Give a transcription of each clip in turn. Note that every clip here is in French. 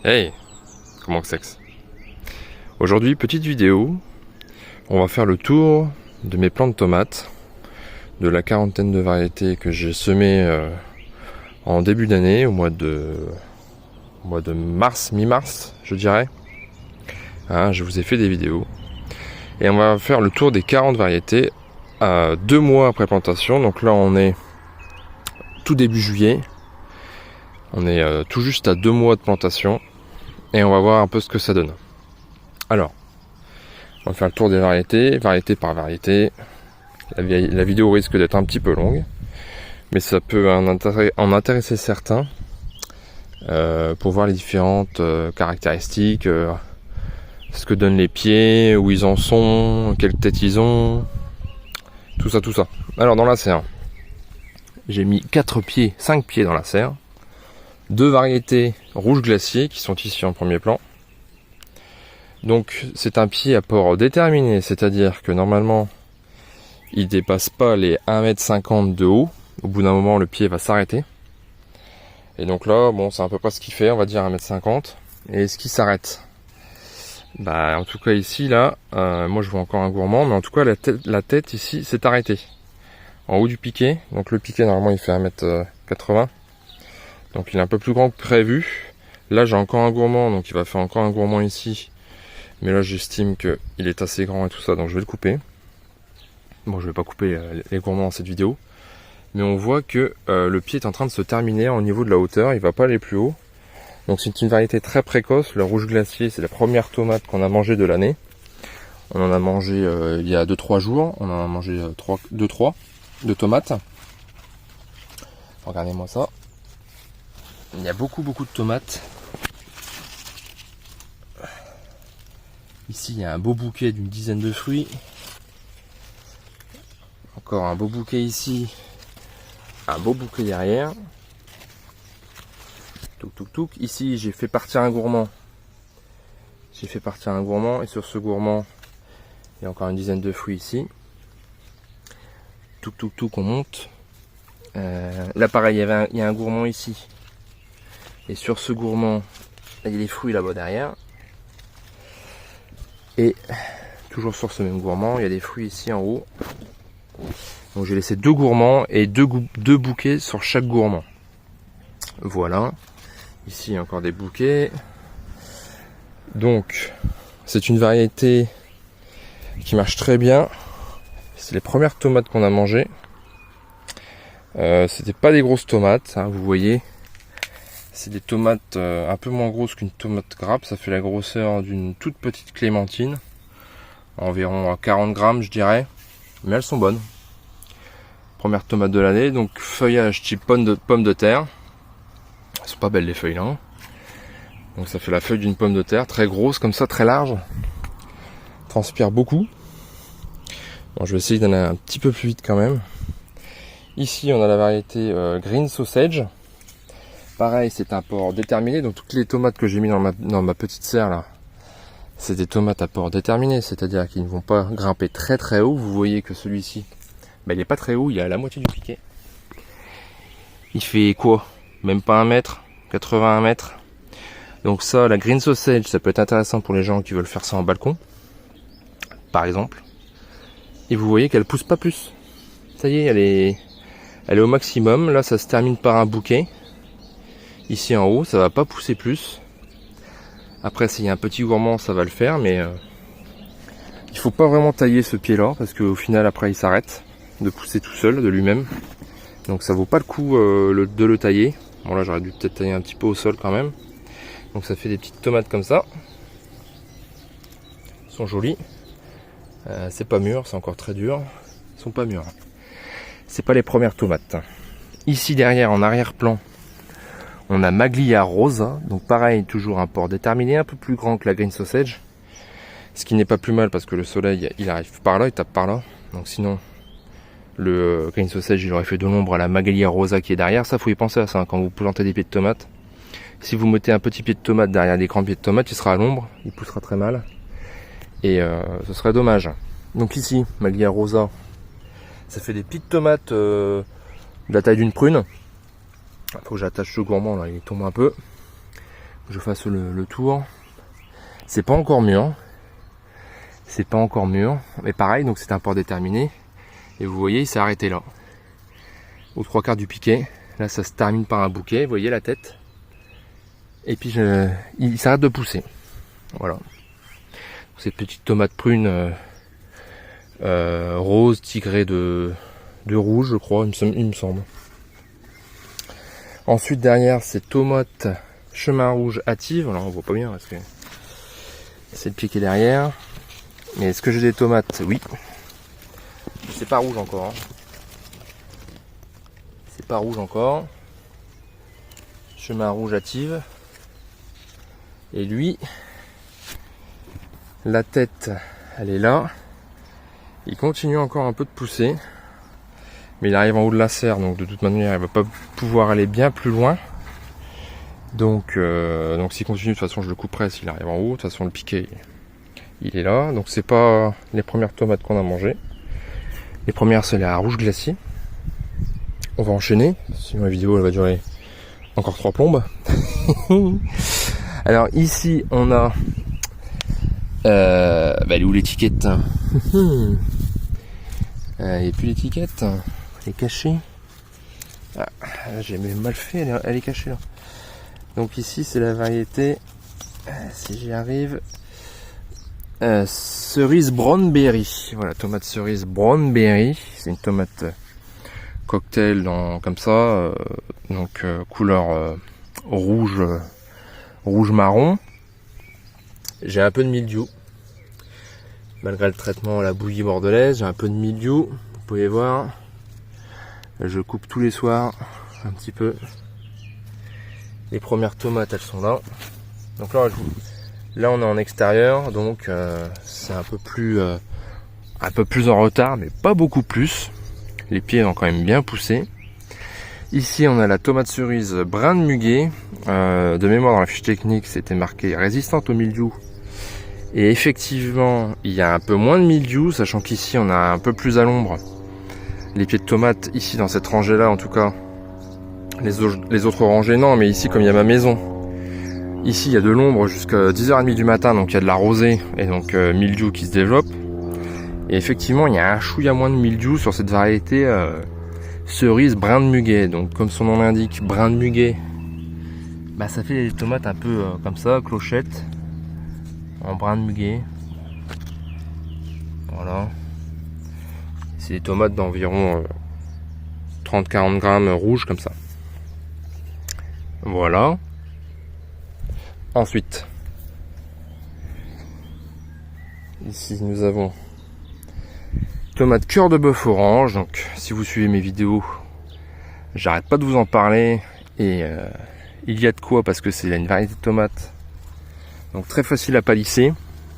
Hey, comment que c'est? Aujourd'hui, petite vidéo, on va faire le tour de mes plants de tomates, de la quarantaine de variétés que j'ai semées en début d'année, au mois de mars, mi-mars, je dirais. Hein, je vous ai fait des vidéos. Et on va faire le tour des 40 variétés 2 mois après plantation. Donc là, on est tout début juillet. On est tout juste à 2 mois de plantation. Et on va voir un peu ce que ça donne. Alors, on va faire le tour des variétés, variété par variété. La vidéo risque d'être un petit peu longue, mais ça peut en intéresser certains pour voir les différentes caractéristiques, ce que donnent les pieds, où ils en sont, quelle tête ils ont, tout ça, tout ça. Alors dans la serre, j'ai mis 5 pieds dans la serre, 2 variétés rouge glacier qui sont ici en premier plan. Donc c'est un pied à port déterminé, c'est-à-dire que normalement il dépasse pas les 1,50 m de haut. Au bout d'un moment le pied va s'arrêter. Et donc là, bon, c'est à peu près ce qu'il fait, on va dire 1,50 m. Et est-ce qu'il s'arrête? Bah en tout cas ici là, moi je vois encore un gourmand, mais en tout cas la tête ici s'est arrêtée. En haut du piquet, donc le piquet normalement il fait 1,80 m. Donc il est un peu plus grand que prévu. Là j'ai encore un gourmand, donc il va faire encore un gourmand ici. Mais là j'estime qu'il est assez grand et tout ça, donc je vais le couper. Bon, je vais pas couper les gourmands dans cette vidéo. Mais on voit que le pied est en train de se terminer au niveau de la hauteur, il va pas aller plus haut. Donc c'est une variété très précoce, le rouge glacier, c'est la première tomate qu'on a mangée de l'année. On en a mangé il y a 2-3 jours, on en a mangé 2-3 de tomates. Regardez-moi ça. Il y a beaucoup de tomates. Ici il y a un beau bouquet d'une dizaine de fruits. Encore un beau bouquet ici. Un beau bouquet derrière. Touc touc touc. Ici j'ai fait partir un gourmand. Et sur ce gourmand il y a encore une dizaine de fruits ici. Touc touc touc, on monte. Là pareil, il y a un gourmand ici. Et sur ce gourmand, il y a les fruits là-bas derrière. Et toujours sur ce même gourmand, il y a des fruits ici en haut. Donc j'ai laissé 2 gourmands et 2 bouquets sur chaque gourmand. Voilà. Ici il y a encore des bouquets. Donc c'est une variété qui marche très bien. C'est les premières tomates qu'on a mangées. C'était pas des grosses tomates, hein, vous voyez. C'est des tomates un peu moins grosses qu'une tomate grappe. Ça fait la grosseur d'une toute petite clémentine. Environ à 40 grammes je dirais. Mais elles sont bonnes. Première tomate de l'année. Donc feuillage type pomme de terre. Elles sont pas belles les feuilles là. Hein. Donc ça fait la feuille d'une pomme de terre. Très grosse comme ça, très large. Transpire beaucoup. Bon, je vais essayer d'aller un petit peu plus vite quand même. Ici on a la variété Green Sausage. Pareil, c'est un port déterminé. Donc toutes les tomates que j'ai mis dans ma petite serre là, c'est des tomates à port déterminé. C'est-à-dire qu'ils ne vont pas grimper très très haut. Vous voyez que celui-ci, il n'est pas très haut, il est à la moitié du piquet. Il fait quoi? Même pas 1 mètre, 81 mètres. Donc ça, la Green Sausage, ça peut être intéressant pour les gens qui veulent faire ça en balcon. Par exemple. Et vous voyez qu'elle pousse pas plus. Ça y est, elle est au maximum. Là, ça se termine par un bouquet. Ici en haut, ça va pas pousser plus. Après, s'il y a un petit gourmand, ça va le faire, mais il faut pas vraiment tailler ce pied-là, parce qu'au final, après, il s'arrête de pousser tout seul, de lui-même. Donc ça vaut pas le coup de le tailler. Bon là, j'aurais dû peut-être tailler un petit peu au sol quand même. Donc ça fait des petites tomates comme ça. Elles sont jolies. C'est pas mûr, c'est encore très dur. Elles sont pas mûres. C'est pas les premières tomates. Ici derrière, en arrière-plan, on a Maglia Rosa. Donc pareil, toujours un port déterminé, un peu plus grand que la Green Sausage. Ce qui n'est pas plus mal parce que le soleil, il arrive par là, il tape par là. Donc sinon, le Green Sausage, il aurait fait de l'ombre à la Maglia Rosa qui est derrière. Ça, faut y penser à ça, hein, quand vous plantez des pieds de tomates. Si vous mettez un petit pied de tomate derrière des grands pieds de tomate, il sera à l'ombre, il poussera très mal. Et ce serait dommage. Donc ici, Maglia Rosa, ça fait des petites tomates de la taille d'une prune. Il faut que j'attache ce gourmand là, il tombe un peu. je fasse le tour. C'est pas encore mûr. C'est pas encore mûr. Mais pareil, donc c'est un port déterminé. Et vous voyez, il s'est arrêté là. Aux 3/4 du piquet. Là, ça se termine par un bouquet. Vous voyez la tête. Et puis, il s'arrête de pousser. Voilà. Cette petite tomate prune rose tigrée de rouge, je crois, il me semble. Ensuite, derrière, c'est tomate chemin rouge hâtive. Alors, on voit pas bien parce que c'est le pied qui est derrière. Mais est-ce que j'ai des tomates? Oui. C'est pas rouge encore. Hein. C'est pas rouge encore. Chemin rouge hâtive. Et lui, la tête, elle est là. Il continue encore un peu de pousser. Mais il arrive en haut de la serre, donc de toute manière, il va pas pouvoir aller bien plus loin. Donc s'il continue, de toute façon, je le couperai s'il arrive en haut. De toute façon, le piquet, il est là. Donc c'est pas les premières tomates qu'on a mangées. Les premières, c'est la rouge glacier. On va enchaîner, sinon la vidéo elle va durer encore 3 plombes. Alors ici, on a elle est où l'étiquette? Il n'y a plus l'étiquette. Elle est cachée. Ah, j'ai mal fait, elle est cachée là. Donc ici c'est la variété, si j'y arrive, cerise brownberry. Voilà, tomate cerise brownberry. C'est une tomate cocktail comme ça, donc couleur rouge marron. J'ai un peu de mildiou. Malgré le traitement à la bouillie bordelaise, j'ai un peu de mildiou. Vous pouvez voir. Je coupe tous les soirs un petit peu. Les premières tomates, elles sont là. Donc là, on est en extérieur, donc c'est un peu plus en retard, mais pas beaucoup plus. Les pieds ont quand même bien poussé. Ici, on a la tomate cerise brin de muguet. De mémoire, dans la fiche technique, c'était marqué résistante au mildiou. Et effectivement, il y a un peu moins de mildiou, sachant qu'ici, on a un peu plus à l'ombre. Les pieds de tomates, ici, dans cette rangée-là, en tout cas. Les autres rangées, non, mais ici, comme il y a ma maison, ici, il y a de l'ombre jusqu'à 10h30 du matin, donc il y a de la rosée, et donc mildiou qui se développe. Et effectivement, il y a un chouïa moins de mildiou sur cette variété cerise brin de muguet. Donc, comme son nom l'indique, brin de muguet, bah, ça fait des tomates un peu comme ça, clochettes, en brin de muguet. Voilà. C'est des tomates d'environ 30-40 grammes rouges comme ça. Voilà. Ensuite, ici nous avons tomate cœur de bœuf orange. Donc si vous suivez mes vidéos, j'arrête pas de vous en parler. Et il y a de quoi, parce que c'est une variété de tomates. Donc très facile à palisser.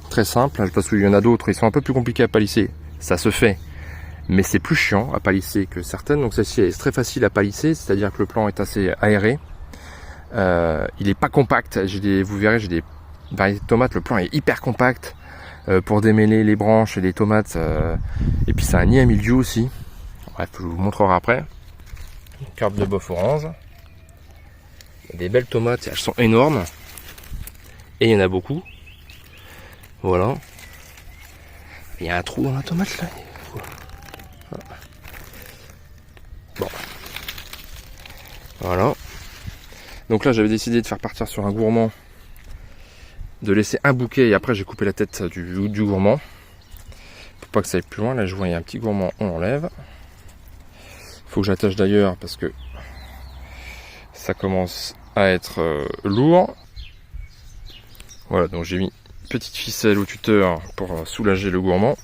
Très simple, parce qu'il y en a d'autres, ils sont un peu plus compliqués à palisser. Ça se fait, mais c'est plus chiant à palisser que certaines. Donc celle-ci est très facile à palisser, c'est-à-dire que le plant est assez aéré. Il est pas compact. Vous verrez, j'ai des variétés de tomates, le plant est hyper compact pour démêler les branches et les tomates. Et puis ça a un nid à mildiou aussi. Bref, je vous montrerai après. Cœur de bœuf orange. Il y a des belles tomates, elles sont énormes. Et il y en a beaucoup. Voilà. Il y a un trou dans la tomate là. Bon. Voilà. Donc là, j'avais décidé de faire partir sur un gourmand, de laisser un bouquet, et après j'ai coupé la tête du gourmand pour pas que ça aille plus loin. Là, je vois il y a un petit gourmand, on l'enlève. Faut que j'attache d'ailleurs parce que ça commence à être lourd. Voilà, donc j'ai mis une petite ficelle au tuteur pour soulager le gourmand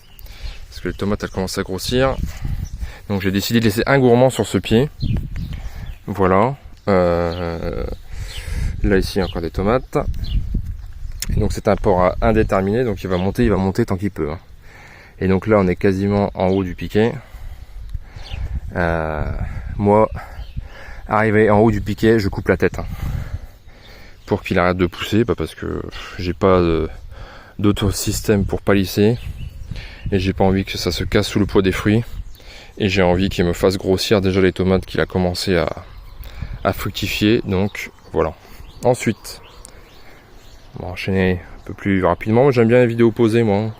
parce que les tomates elles commencent à grossir. Donc j'ai décidé de laisser un gourmand sur ce pied. Voilà. Là ici encore des tomates. Et donc c'est un port indéterminé, donc il va monter tant qu'il peut. Et donc là on est quasiment en haut du piquet. Moi, arrivé en haut du piquet, je coupe la tête pour qu'il arrête de pousser, parce que j'ai pas d'autre système pour palisser et j'ai pas envie que ça se casse sous le poids des fruits, et j'ai envie qu'il me fasse grossir déjà les tomates qu'il a commencé à fructifier. Donc voilà. Ensuite, On va enchaîner un peu plus rapidement. J'aime bien les vidéos posées, moi.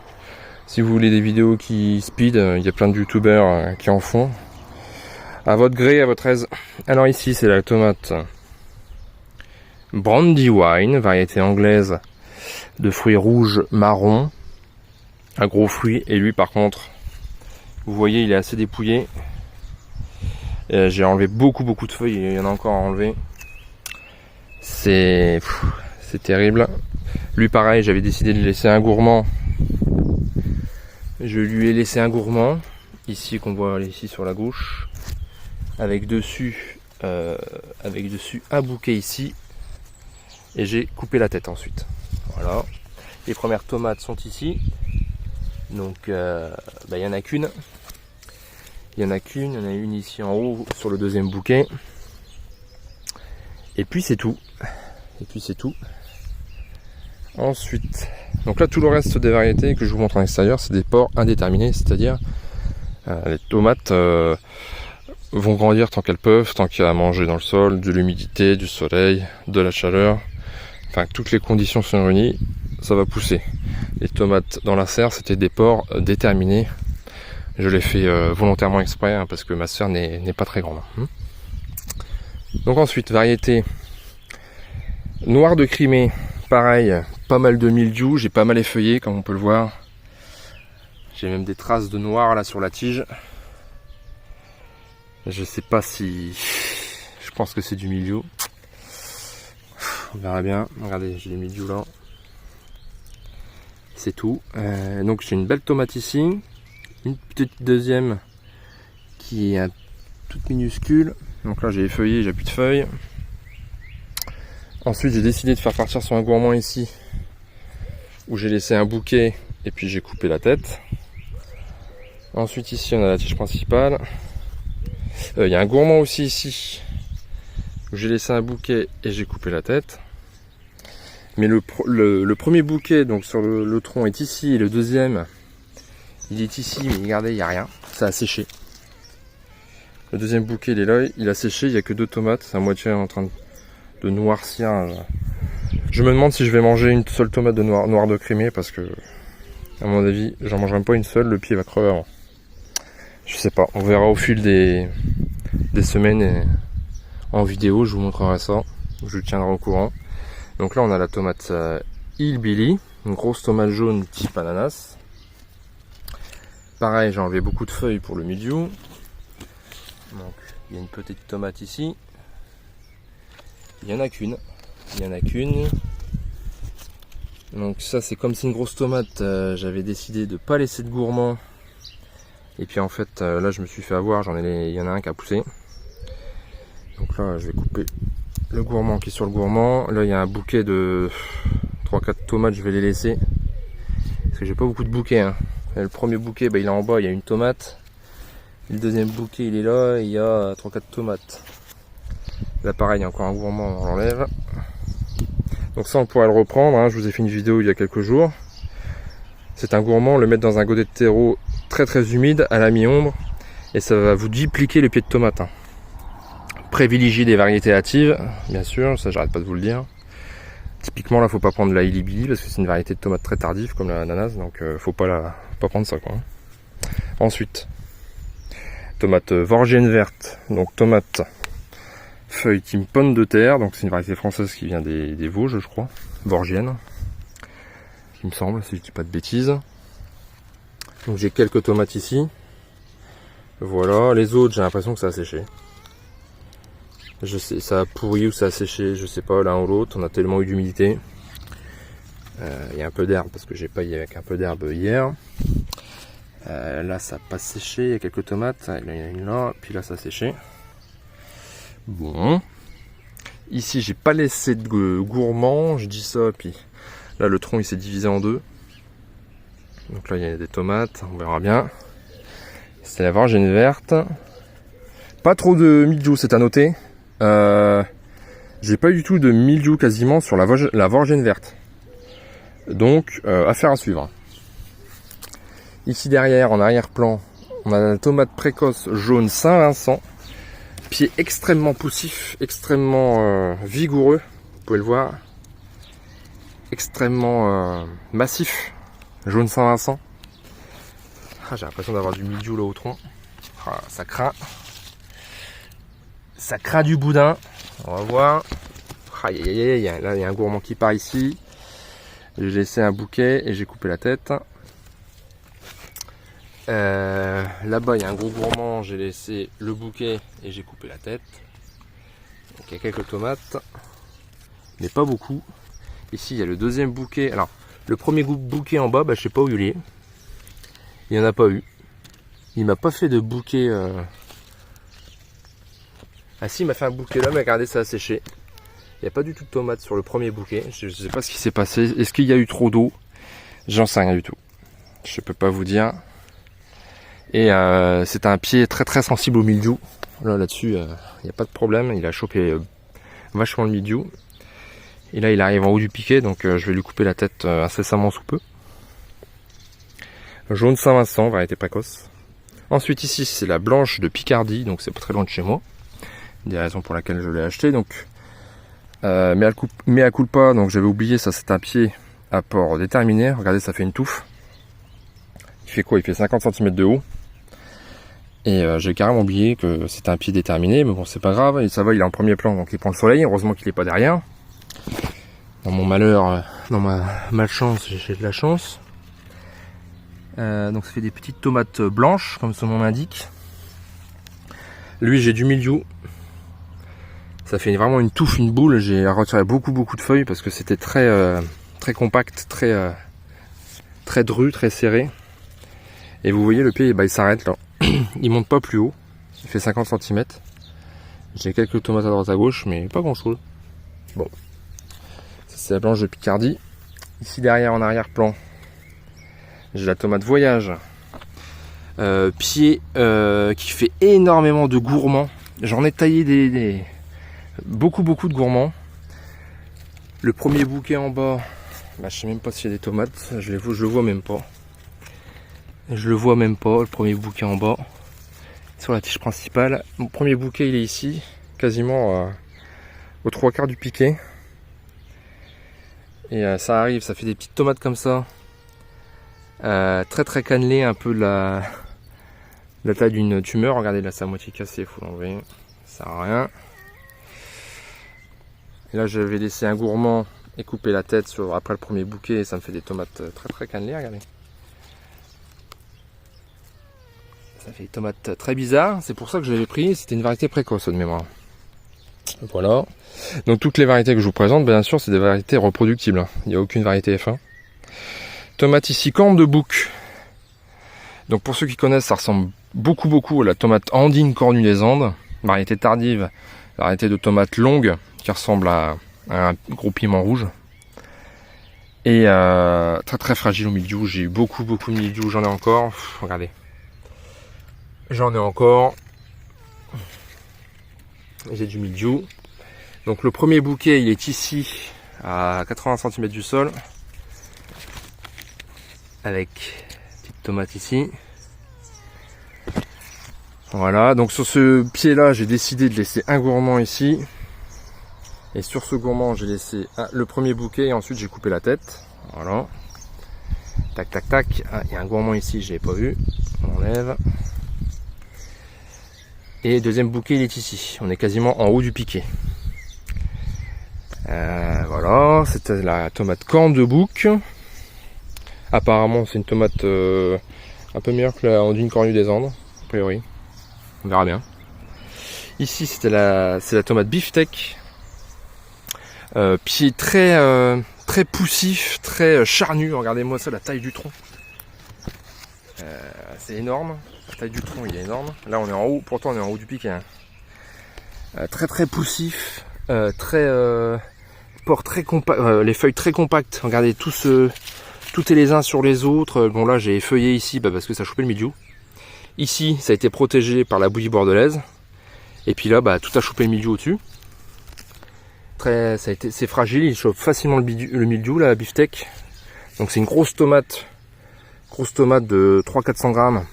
Si vous voulez des vidéos qui speed, il y a plein de youtubeurs qui en font. À votre gré, à votre aise. Alors ici, c'est la tomate Brandywine, variété anglaise de fruits rouges marron. Un gros fruit. Et lui, par contre, vous voyez, il est assez dépouillé. J'ai enlevé beaucoup de feuilles. Il y en a encore à enlever. C'est terrible. Lui, pareil, j'avais décidé de laisser un gourmand. Je lui ai laissé un gourmand. Ici, qu'on voit ici sur la gauche. Avec dessus un bouquet ici. Et j'ai coupé la tête ensuite. Voilà. Les premières tomates sont ici. Donc, il y en a qu'une. Il y en a une ici en haut sur le deuxième bouquet. Et puis c'est tout. Ensuite, donc là tout le reste des variétés que je vous montre en extérieur, c'est des ports indéterminés, c'est-à-dire les tomates vont grandir tant qu'elles peuvent, tant qu'il y a à manger dans le sol, de l'humidité, du soleil, de la chaleur. Enfin, toutes les conditions sont réunies, ça va pousser. Les tomates dans la serre, c'était des ports déterminés. Je l'ai fait volontairement exprès, hein, parce que ma serre n'est pas très grande. Donc ensuite, variété noire de Crimée. Pareil, pas mal de mildiou, j'ai pas mal effeuillé comme on peut le voir. J'ai même des traces de noir là sur la tige. Je sais pas si... Je pense que c'est du mildiou. On verra bien. Regardez, j'ai des mildiou là. C'est tout. Donc j'ai une belle tomate ici. Une petite deuxième qui est toute minuscule. Donc là j'ai effeuillé, j'ai plus de feuilles. Ensuite j'ai décidé de faire partir sur un gourmand ici, où j'ai laissé un bouquet et puis j'ai coupé la tête. Ensuite ici on a la tige principale. Il y a un gourmand aussi ici, où j'ai laissé un bouquet et j'ai coupé la tête. Mais le premier bouquet donc sur le tronc est ici, et le deuxième il est ici, mais regardez, il n'y a rien, ça a séché. Le deuxième bouquet il est là, il a séché, il n'y a que 2 tomates, c'est à moitié en train de noircir. Je me demande si je vais manger une seule tomate de noir de Crimée, parce que à mon avis j'en mangerai pas une seule, le pied va crever avant. Je sais pas, on verra au fil des semaines et en vidéo, je vous montrerai ça, je vous tiendrai au courant. Donc là on a la tomate Hillbilly, une grosse tomate jaune type ananas. Pareil, j'ai enlevé beaucoup de feuilles pour le mildiou. Donc il y a une petite tomate ici. Il y en a qu'une. Donc ça c'est comme c'est une grosse tomate, j'avais décidé de pas laisser de gourmand. Et puis en fait là je me suis fait avoir, il y en a un qui a poussé. Donc là je vais couper le gourmand qui est sur le gourmand. Là il y a un bouquet de 3-4 tomates, je vais les laisser. Parce que j'ai pas beaucoup de bouquets. Hein. Le premier bouquet il est en bas, il y a une tomate. Le deuxième bouquet il est là, il y a 3-4 tomates. Là pareil, il y a encore un gourmand, on l'enlève. Donc ça on pourrait le reprendre, hein. Je vous ai fait une vidéo il y a quelques jours. C'est un gourmand, le mettre dans un godet de terreau très humide à la mi-ombre. Et ça va vous dupliquer le pied de tomate. Hein. Privilégiez des variétés hâtives, bien sûr, ça j'arrête pas de vous le dire. Typiquement là faut pas prendre la Hillbilly parce que c'est une variété de tomate très tardive comme l'ananas, donc faut pas prendre ça quoi. Ensuite, tomate Vorgienne verte, donc tomate feuille team pomme de terre, donc c'est une variété française qui vient des Vosges je crois, Vorgienne, il me semble, si je dis pas de bêtises. Donc j'ai quelques tomates ici, voilà, les autres j'ai l'impression que ça a séché. Je sais, ça a pourri ou ça a séché, je sais pas, l'un ou l'autre, on a tellement eu d'humidité. Il y a un peu d'herbe parce que j'ai paillé avec un peu d'herbe hier. Là ça n'a pas séché, il y a quelques tomates, il y en a une là, puis là ça a séché. Bon. Ici j'ai pas laissé de gourmand, je dis ça, puis là le tronc il s'est divisé en deux. Donc là il y a des tomates, on verra bien. C'est la Vorgienne verte. Pas trop de mildiou, c'est à noter. J'ai pas eu du tout de mildiou quasiment sur la Vorgienne verte. Donc affaire à suivre. Ici derrière, en arrière-plan, on a la tomate précoce jaune Saint-Vincent. Pied extrêmement poussif, extrêmement vigoureux. Vous pouvez le voir. extrêmement massif, jaune Saint-Vincent. Ah, j'ai l'impression d'avoir du mildiou là au tronc. Ah, ça craint. Ça craint du boudin. On va voir. Aïe aïe aïe aïe, là il y a un gourmand qui part ici. J'ai laissé un bouquet et j'ai coupé la tête. Là-bas il y a un gros gourmand, j'ai laissé le bouquet et j'ai coupé la tête. Donc il y a quelques tomates, mais pas beaucoup. Ici il y a le deuxième bouquet. Alors le premier bouquet en bas, je sais pas où il est. Il n'y en a pas eu. Il m'a pas fait de bouquet. Ah si, il m'a fait un bouquet là, mais regardez, ça a séché. Il n'y a pas du tout de tomates sur le premier bouquet. Je ne sais pas ce qui s'est passé. Est-ce qu'il y a eu trop d'eau? J'en sais rien du tout. Je peux pas vous dire. Et c'est un pied très très sensible au mildiou. Là-dessus, il n'y a pas de problème. Il a chopé vachement le mildiou. Et là, il arrive en haut du piquet, donc je vais lui couper la tête incessamment sous peu. Jaune Saint-Vincent, variété précoce. Ensuite ici, c'est la blanche de Picardie, donc c'est pas très loin de chez moi. Des raisons pour lesquelles je l'ai acheté. Donc mea culpa, donc j'avais oublié, ça c'est un pied à port déterminé. Regardez, ça fait une touffe. Il fait quoi? Il fait 50 cm de haut. Et j'ai carrément oublié que c'était un pied déterminé, mais bon, c'est pas grave. Et ça va, il est en premier plan, donc il prend le soleil. Heureusement qu'il est pas derrière. Dans mon malheur, dans ma malchance, j'ai de la chance. Donc ça fait des petites tomates blanches, comme son nom l'indique. Lui, j'ai du mildiou. Ça fait vraiment une touffe, une boule. J'ai retiré beaucoup de feuilles parce que c'était très compact, très dru, très serré. Et vous voyez, le pied, il s'arrête là. Il monte pas plus haut. Il fait 50 cm. J'ai quelques tomates à droite à gauche, mais pas grand chose. Bon. Ça, c'est la blanche de Picardie. Ici derrière, en arrière-plan, j'ai la tomate voyage. Pied qui fait énormément de gourmands. J'en ai taillé beaucoup de gourmands. Le premier bouquet en bas, je sais même pas s'il y a des tomates, je le vois même pas. Je le vois même pas, le premier bouquet en bas. Sur la tige principale. Mon premier bouquet il est ici, quasiment aux 3/4 du piquet. Et ça arrive, ça fait des petites tomates comme ça. Très cannelées, un peu la taille d'une tumeur. Regardez là, c'est à moitié cassé, il faut l'enlever. Ça sert à rien. Et là, je vais laisser un gourmand et couper la tête après le premier bouquet. Et ça me fait des tomates très cannelées, regardez. Ça fait des tomates très bizarres. C'est pour ça que je l'avais pris. C'était une variété précoce de mémoire. Voilà. Donc toutes les variétés que je vous présente, bien sûr, c'est des variétés reproductibles. Il n'y a aucune variété F1. Tomate ici, corne de bouc. Donc pour ceux qui connaissent, ça ressemble beaucoup à la tomate andine cornue des Andes. Variété tardive, variété de tomate longue qui ressemble à un gros piment rouge. Et très fragile au mildiou. J'ai eu beaucoup de mildiou, j'en ai encore. Regardez. J'en ai encore. J'ai du mildiou. Donc le premier bouquet, il est ici à 80 cm du sol. Avec petite tomate ici. Voilà, donc sur ce pied là, j'ai décidé de laisser un gourmand ici. Et sur ce gourmand, j'ai laissé le premier bouquet et ensuite j'ai coupé la tête. Voilà. Tac. Ah, il y a un gourmand ici, je l'ai pas vu. On enlève. Et deuxième bouquet, il est ici. On est quasiment en haut du piquet. Voilà, c'était la tomate corne de bouc. Apparemment, c'est une tomate un peu meilleure que la andine cornue des Andes, a priori. On verra bien. Ici, c'est la tomate beefsteak. Pied très poussif, très charnu. Regardez-moi ça, la taille du tronc. C'est énorme. La taille du tronc, il est énorme. Là, on est en haut. Pourtant, on est en haut du piquet. Hein. Très poussif. Port très compact. Les feuilles très compactes. Regardez, tout est les uns sur les autres. Bon, là, j'ai effeuillé ici parce que ça chopait le mildiou. Ici, ça a été protégé par la bouillie bordelaise. Et puis là, tout a chopé le mildiou au-dessus. C'est fragile, il chope facilement le mildiou, la beefsteak. Donc c'est une grosse tomate de 300-400 grammes.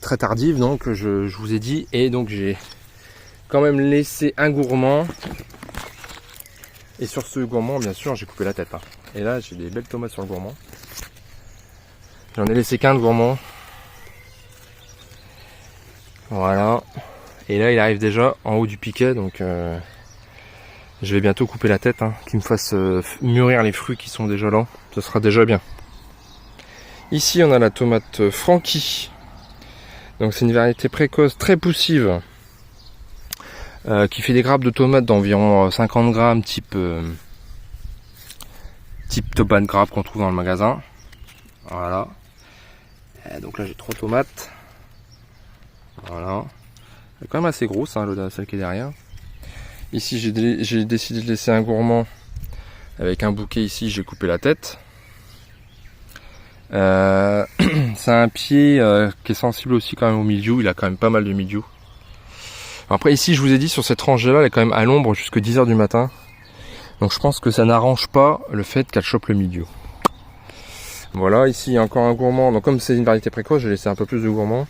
Très tardive, donc je vous ai dit. Et donc j'ai quand même laissé un gourmand. Et sur ce gourmand, bien sûr, j'ai coupé la tête. Hein. Et là, j'ai des belles tomates sur le gourmand. J'en ai laissé qu'un de gourmand. Voilà. Et là, il arrive déjà en haut du piquet, donc je vais bientôt couper la tête, hein, qu'il me fasse mûrir les fruits qui sont déjà là. Ce sera déjà bien. Ici, on a la tomate Frankie. Donc, c'est une variété précoce, très poussive, qui fait des grappes de tomates d'environ 50 grammes, type tomate grappe qu'on trouve dans le magasin. Voilà. Et donc là, j'ai 3 tomates. Voilà. Elle est quand même assez grosse, hein, celle qui est derrière. Ici, j'ai décidé de laisser un gourmand avec un bouquet ici, j'ai coupé la tête. C'est un pied qui est sensible aussi quand même au mildiou, il a quand même pas mal de mildiou. Après ici, je vous ai dit, sur cette rangée là, elle est quand même à l'ombre jusqu'à 10 h du matin. Donc je pense que ça n'arrange pas le fait qu'elle chope le mildiou. Voilà, ici il y a encore un gourmand. Donc comme c'est une variété précoce, j'ai laissé un peu plus de gourmand.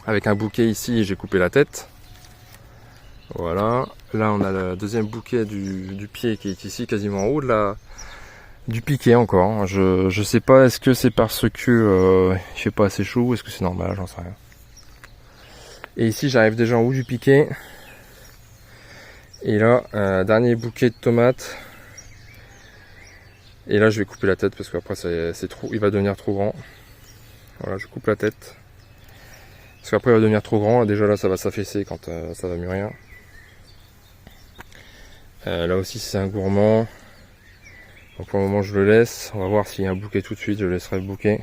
Avec un bouquet ici, j'ai coupé la tête. Voilà, là on a le deuxième bouquet du pied qui est ici, quasiment en haut du piquet encore. Je sais pas, est-ce que c'est parce que il fait pas assez chaud ou est-ce que c'est normal, j'en sais rien. Et ici j'arrive déjà en haut du piquet. Et là, un dernier bouquet de tomates. Et là je vais couper la tête parce qu'après c'est trop, il va devenir trop grand. Voilà, je coupe la tête. Parce qu'après il va devenir trop grand, déjà là ça va s'affaisser quand ça va mûrir. Là aussi c'est un gourmand. Donc pour le moment je le laisse. On va voir s'il y a un bouquet tout de suite, je laisserai le bouquet.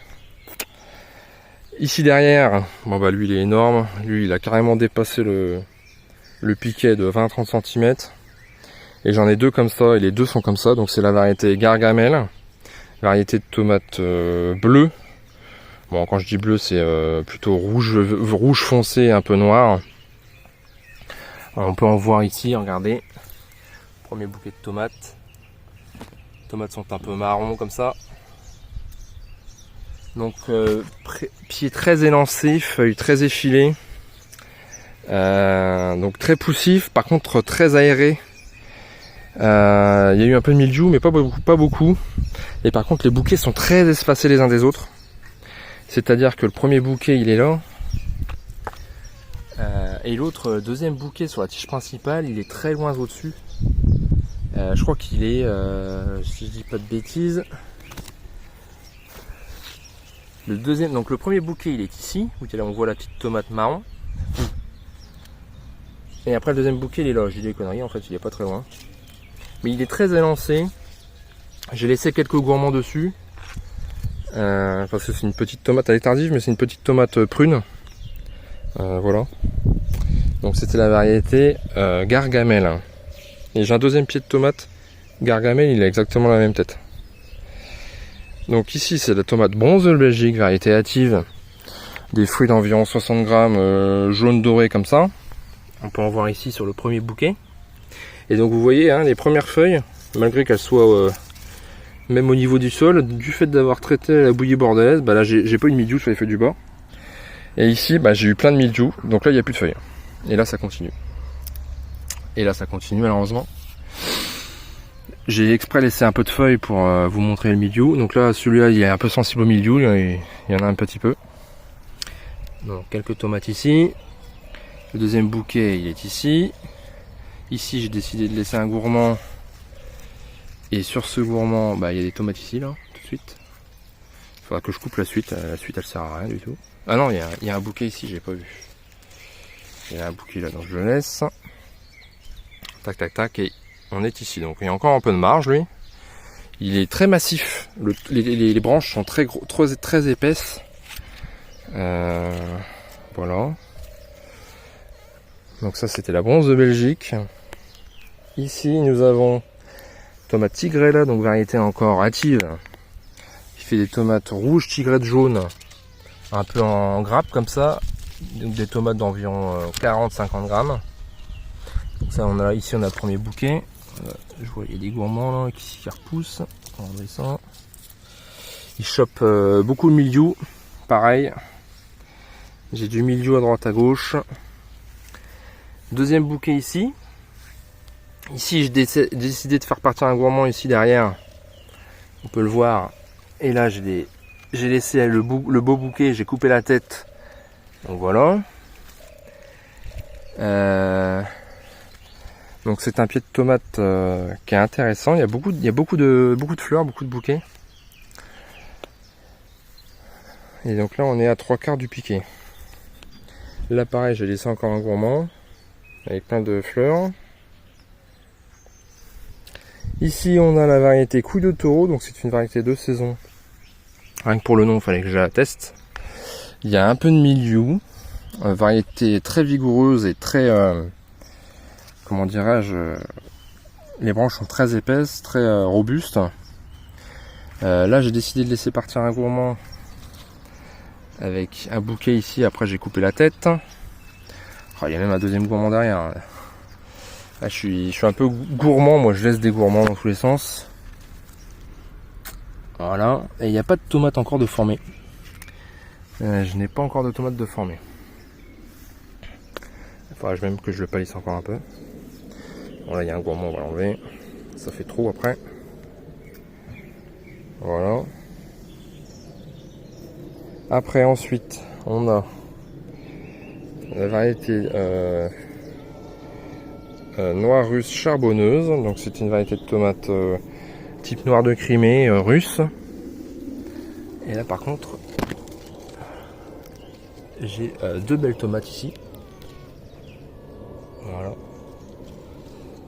Ici derrière, bon bah lui il est énorme. Lui il a carrément dépassé le piquet de 20-30 cm. Et j'en ai deux comme ça, et les deux sont comme ça. Donc c'est la variété Gargamel, variété de tomate bleue. Bon, quand je dis bleu, c'est plutôt rouge foncé, un peu noir. Alors, on peut en voir ici, regardez. Premier bouquet de tomates. Les tomates sont un peu marron comme ça. Donc pied très élancé, feuilles très effilées. Donc très poussif, par contre très aéré. Il y a eu un peu de mildiou, mais pas beaucoup. Et par contre les bouquets sont très espacés les uns des autres. C'est-à-dire que le premier bouquet il est là. Et l'autre, deuxième bouquet sur la tige principale, il est très loin au-dessus. Je crois qu'il est, si je dis pas de bêtises, le deuxième, donc le premier bouquet il est ici, où là on voit la petite tomate marron. Et après le deuxième bouquet il est là, j'ai dit des conneries, en fait il est pas très loin. Mais il est très élancé. J'ai laissé quelques gourmands dessus. Parce que c'est une petite tomate, elle est tardive, mais c'est une petite tomate prune. Voilà. Donc c'était la variété Gargamel. Et j'ai un deuxième pied de tomate Gargamel, il a exactement la même tête. Donc ici c'est la tomate bronze de Belgique, variété hâtive. Des fruits d'environ 60 grammes, jaune doré comme ça. On peut en voir ici sur le premier bouquet. Et donc vous voyez hein, les premières feuilles, malgré qu'elles soient même au niveau du sol, du fait d'avoir traité la bouillie bordelaise, bah là j'ai pas eu de mildiou sur les feuilles du bord. Et ici bah, j'ai eu plein de mildiou, donc là il n'y a plus de feuilles. Et là ça continue. Et là ça continue malheureusement. J'ai exprès laissé un peu de feuilles pour vous montrer le mildiou. Donc là celui-là il est un peu sensible au mildiou, il y en a un petit peu. Donc quelques tomates ici. Le deuxième bouquet il est ici. Ici j'ai décidé de laisser un gourmand. Et sur ce gourmand, bah, il y a des tomates ici là, tout de suite. Il faudra que je coupe la suite elle sert à rien du tout. Ah non, il y a un bouquet ici, j'ai pas vu. Il y a un bouquet là, donc je le laisse. Tac tac tac, et on est ici. Donc il y a encore un peu de marge lui. Il est très massif. Les branches sont très épaisses. Voilà. Donc ça c'était la bronze de Belgique. Ici nous avons tomate tigrella, donc variété encore hâtive, qui fait des tomates rouges tigrettes jaunes, un peu en grappe comme ça, donc des tomates d'environ 40-50 grammes. Donc ça on a ici on a le premier bouquet. Je vois il y a des gourmands là qui repoussent. On va descendre. Ils chopent beaucoup de mildiou, pareil. J'ai du mildiou à droite à gauche. Deuxième bouquet ici. Ici j'ai décidé de faire partir un gourmand ici derrière. On peut le voir. Et là j'ai laissé le beau bouquet, j'ai coupé la tête. Donc voilà. Donc c'est un pied de tomate qui est intéressant. Il y a beaucoup de fleurs, beaucoup de bouquets. Et donc là on est à 3/4 du piquet. Là pareil, j'ai laissé encore un gourmand avec plein de fleurs. Ici on a la variété Couille de Taureau, donc c'est une variété de saison. Rien que pour le nom, il fallait que je la teste. Il y a un peu de mildiou, variété très vigoureuse et très, comment dirais-je, les branches sont très épaisses, très robustes. Là j'ai décidé de laisser partir un gourmand avec un bouquet ici, après j'ai coupé la tête. Oh, il y a même un deuxième gourmand derrière. Là, je suis un peu gourmand, moi je laisse des gourmands dans tous les sens. Voilà, et il n'y a pas de tomates encore de formée. Je n'ai pas encore de tomates de formée. Il faudra même que je le palisse encore un peu. Voilà, il y a un gourmand, on va l'enlever. Ça fait trop après. Voilà. Après ensuite on a la variété noire russe charbonneuse. Donc c'est une variété de tomate type noir de Crimée russe. Et là par contre j'ai deux belles tomates ici. Voilà.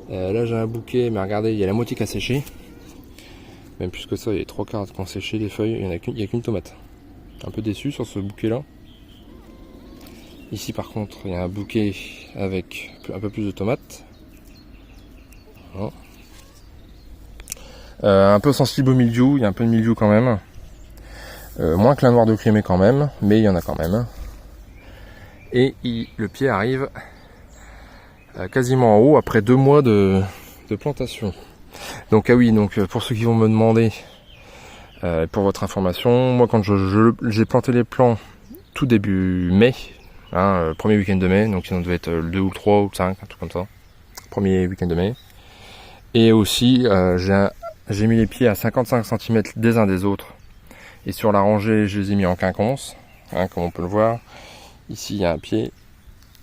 Là j'ai un bouquet, mais regardez, il y a la moitié qui a séché. Même plus que ça, il y a 3/4 qui ont séché les feuilles, il n'y a qu'une tomate. Un peu déçu sur ce bouquet là. Ici par contre il y a un bouquet avec un peu plus de tomates. Voilà. Un peu sensible au mildiou, il y a un peu de mildiou quand même. Moins que la noire de Crimée quand même, mais il y en a quand même. Et le pied arrive quasiment en haut après 2 mois de plantation. Donc ah oui, donc pour ceux qui vont me demander, pour votre information, moi quand j'ai planté les plants tout début mai, premier week-end de mai, donc il en devait être le 2 ou le 3 ou le 5, un truc comme ça, premier week-end de mai. Et aussi j'ai mis les pieds à 55 cm des uns des autres, et sur la rangée je les ai mis en quinconce, comme on peut le voir. Ici il y a un pied,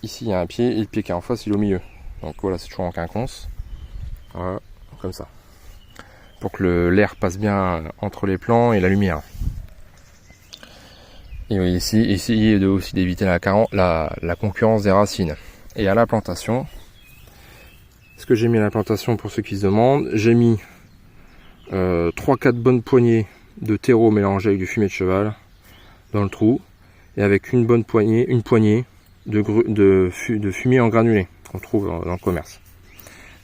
ici il y a un pied, et le pied qui est en face il est au milieu. Donc voilà, c'est toujours en quinconce. Voilà, comme ça. Pour que l'air passe bien entre les plants et la lumière. Et oui, ici aussi d'éviter la concurrence des racines. Et à la plantation, ce que j'ai mis à la plantation pour ceux qui se demandent, j'ai mis 3-4 bonnes poignées de terreau mélangé avec du fumier de cheval dans le trou, et avec une poignée de fumier en granulé qu'on trouve dans le commerce.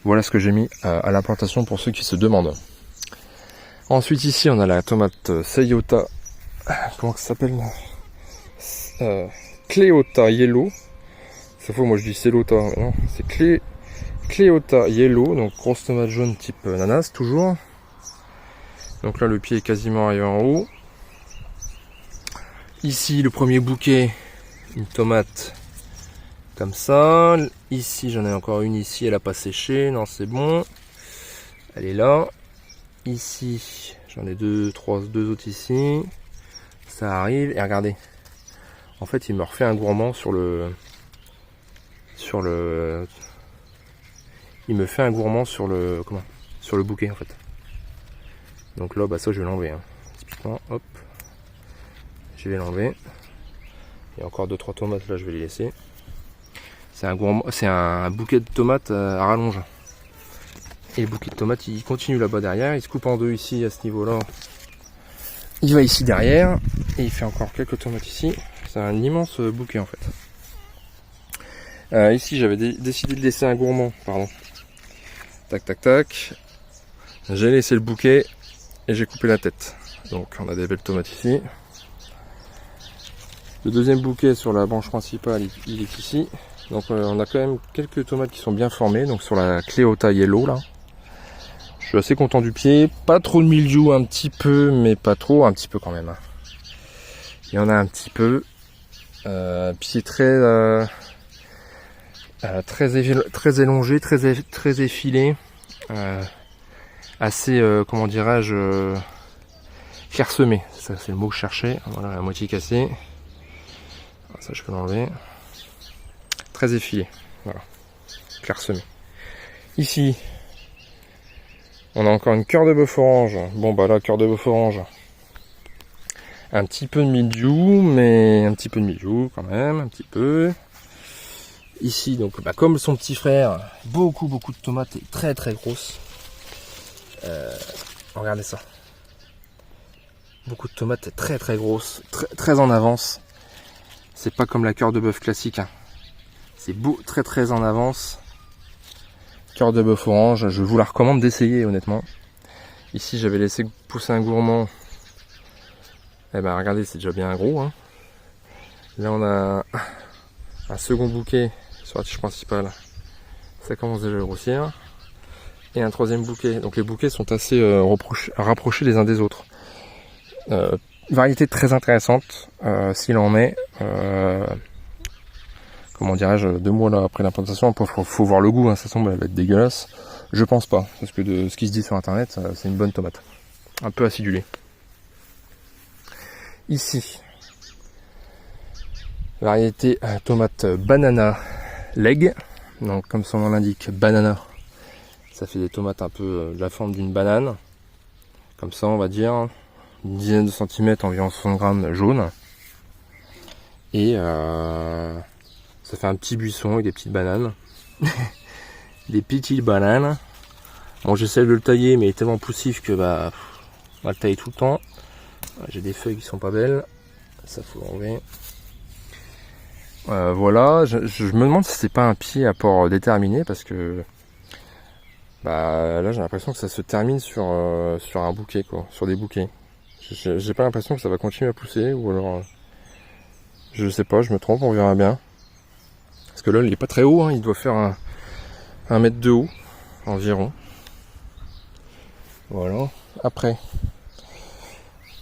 Voilà ce que j'ai mis à la plantation pour ceux qui se demandent. Ensuite ici on a la tomate Seiota, comment ça s'appelle, Cleota Yellow. Ça faut, moi je dis Celota, mais non, c'est Cleota Yellow, donc grosse tomate jaune type ananas toujours. Donc là le pied est quasiment arrivé en haut. Ici le premier bouquet, une tomate comme ça. Ici j'en ai encore une ici, elle a pas séché, non c'est bon. Elle est là. Ici j'en ai deux autres ici. Ça arrive, et regardez. En fait il me refait un gourmand il me fait un gourmand sur le bouquet en fait. Donc là ça je vais l'enlever. Typiquement, hop. Je vais l'enlever. Il y a encore 2-3 tomates là, je vais les laisser. C'est un bouquet de tomates à rallonge. Et le bouquet de tomates il continue là-bas derrière, il se coupe en deux ici à ce niveau-là. Il va ici derrière et il fait encore quelques tomates ici. C'est un immense bouquet en fait. Ici j'avais décidé de laisser un gourmand, pardon. Tac tac tac. J'ai laissé le bouquet et j'ai coupé la tête. Donc on a des belles tomates ici. Le deuxième bouquet sur la branche principale il est ici. Donc on a quand même quelques tomates qui sont bien formées. Donc sur la Cleota Yellow là. Je suis assez content du pied. Pas trop de mildiou, un petit peu, mais pas trop, un petit peu quand même. Il y en a un petit peu. Pied très... très élongé, très effilé, assez, comment dirais-je, clairsemé. Ça, c'est le mot que je cherchais. Voilà, la moitié cassée. Ça, je peux l'enlever. Très effilé. Voilà, clairsemé. Ici, on a encore une cœur de bœuf orange. Bon, bah là, cœur de bœuf orange. Un petit peu de mildiou, mais un petit peu de mildiou quand même, un petit peu. Ici, donc, bah, comme son petit frère, beaucoup de tomates et très grosses. Regardez ça. Beaucoup de tomates et très grosses, très en avance. C'est pas comme la cœur de bœuf classique. Hein. C'est beau, très en avance. Cœur de bœuf orange, je vous la recommande d'essayer honnêtement. Ici, j'avais laissé pousser un gourmand. Eh ben regardez, c'est déjà bien gros. Hein. Là, on a un second bouquet sur la tige principale. Ça commence déjà à grossir. Et un troisième bouquet. Donc les bouquets sont assez rapprochés les uns des autres. Variété très intéressante, s'il en est. Comment dirais-je, 2 mois là, après l'implantation, faut voir le goût, hein, ça semble être dégueulasse. Je pense pas, parce que de ce qui se dit sur internet, c'est une bonne tomate. Un peu acidulée. Ici, variété tomate banana leg. Donc comme son nom l'indique, banana. Ça fait des tomates un peu de la forme d'une banane. Comme ça, on va dire. Une dizaine de centimètres, environ 60 grammes jaune. Et ça fait un petit buisson avec des petites bananes. Des petites bananes. Bon, j'essaie de le tailler, mais il est tellement poussif que bah, on va le tailler tout le temps. J'ai des feuilles qui sont pas belles. Ça faut enlever. Voilà, je me demande si c'est pas un pied à port déterminé parce que bah là j'ai l'impression que ça se termine sur un bouquet quoi, sur des bouquets. J'ai pas l'impression que ça va continuer à pousser ou alors je sais pas, je me trompe, on verra bien. Parce que là il est pas très haut, hein, il doit faire un mètre de haut environ. Voilà. Après,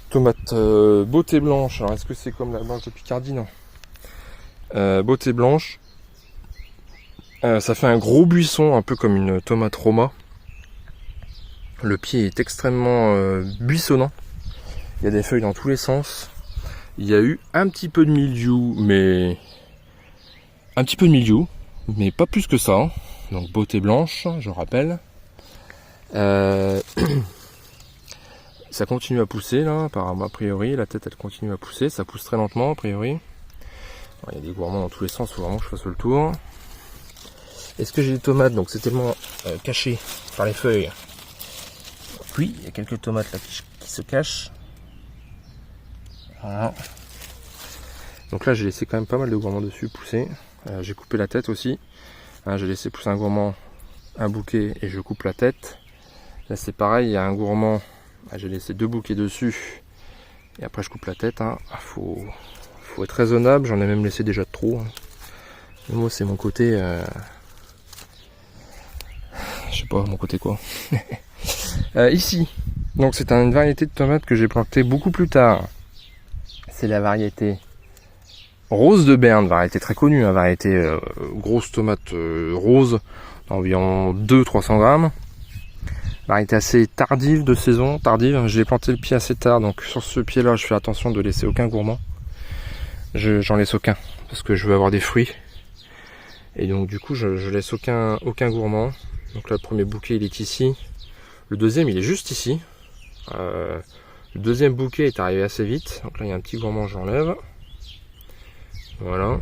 tomate beauté blanche. Alors est-ce que c'est comme la blanche de Picardie? Non. Beauté blanche. Ça fait un gros buisson, un peu comme une tomate Roma. Le pied est extrêmement buissonnant. Il y a des feuilles dans tous les sens. Il y a eu un petit peu de mildiou, mais pas plus que ça. Donc beauté blanche, je rappelle. Ça continue à pousser là, apparemment a priori. La tête elle continue à pousser, ça pousse très lentement a priori. Il y a des gourmands dans tous les sens, il faut vraiment que je fasse le tour. Est-ce que j'ai des tomates? Donc c'est tellement caché par les feuilles. Oui, il y a quelques tomates là qui se cachent. Voilà. Donc là j'ai laissé quand même pas mal de gourmands dessus pousser. J'ai coupé la tête aussi. J'ai laissé pousser un gourmand, un bouquet et je coupe la tête. Là c'est pareil, il y a un gourmand, j'ai laissé 2 bouquets dessus. Et après je coupe la tête. Faut être raisonnable, j'en ai même laissé déjà trop. Moi c'est mon côté... je sais pas, mon côté quoi. Ici, donc c'est une variété de tomates que j'ai plantée beaucoup plus tard. C'est la variété Rose de Berne, variété très connue, hein, variété grosse tomate rose, d'environ 200-300 grammes. Variété assez tardive de saison, tardive. J'ai planté le pied assez tard, donc sur ce pied là je fais attention de laisser aucun gourmand. J'en laisse aucun, parce que je veux avoir des fruits. Et donc du coup je laisse aucun gourmand. Donc là le premier bouquet il est ici. Le deuxième il est juste ici. Le deuxième bouquet est arrivé assez vite. Donc là il y a un petit gourmand, j'enlève. Voilà.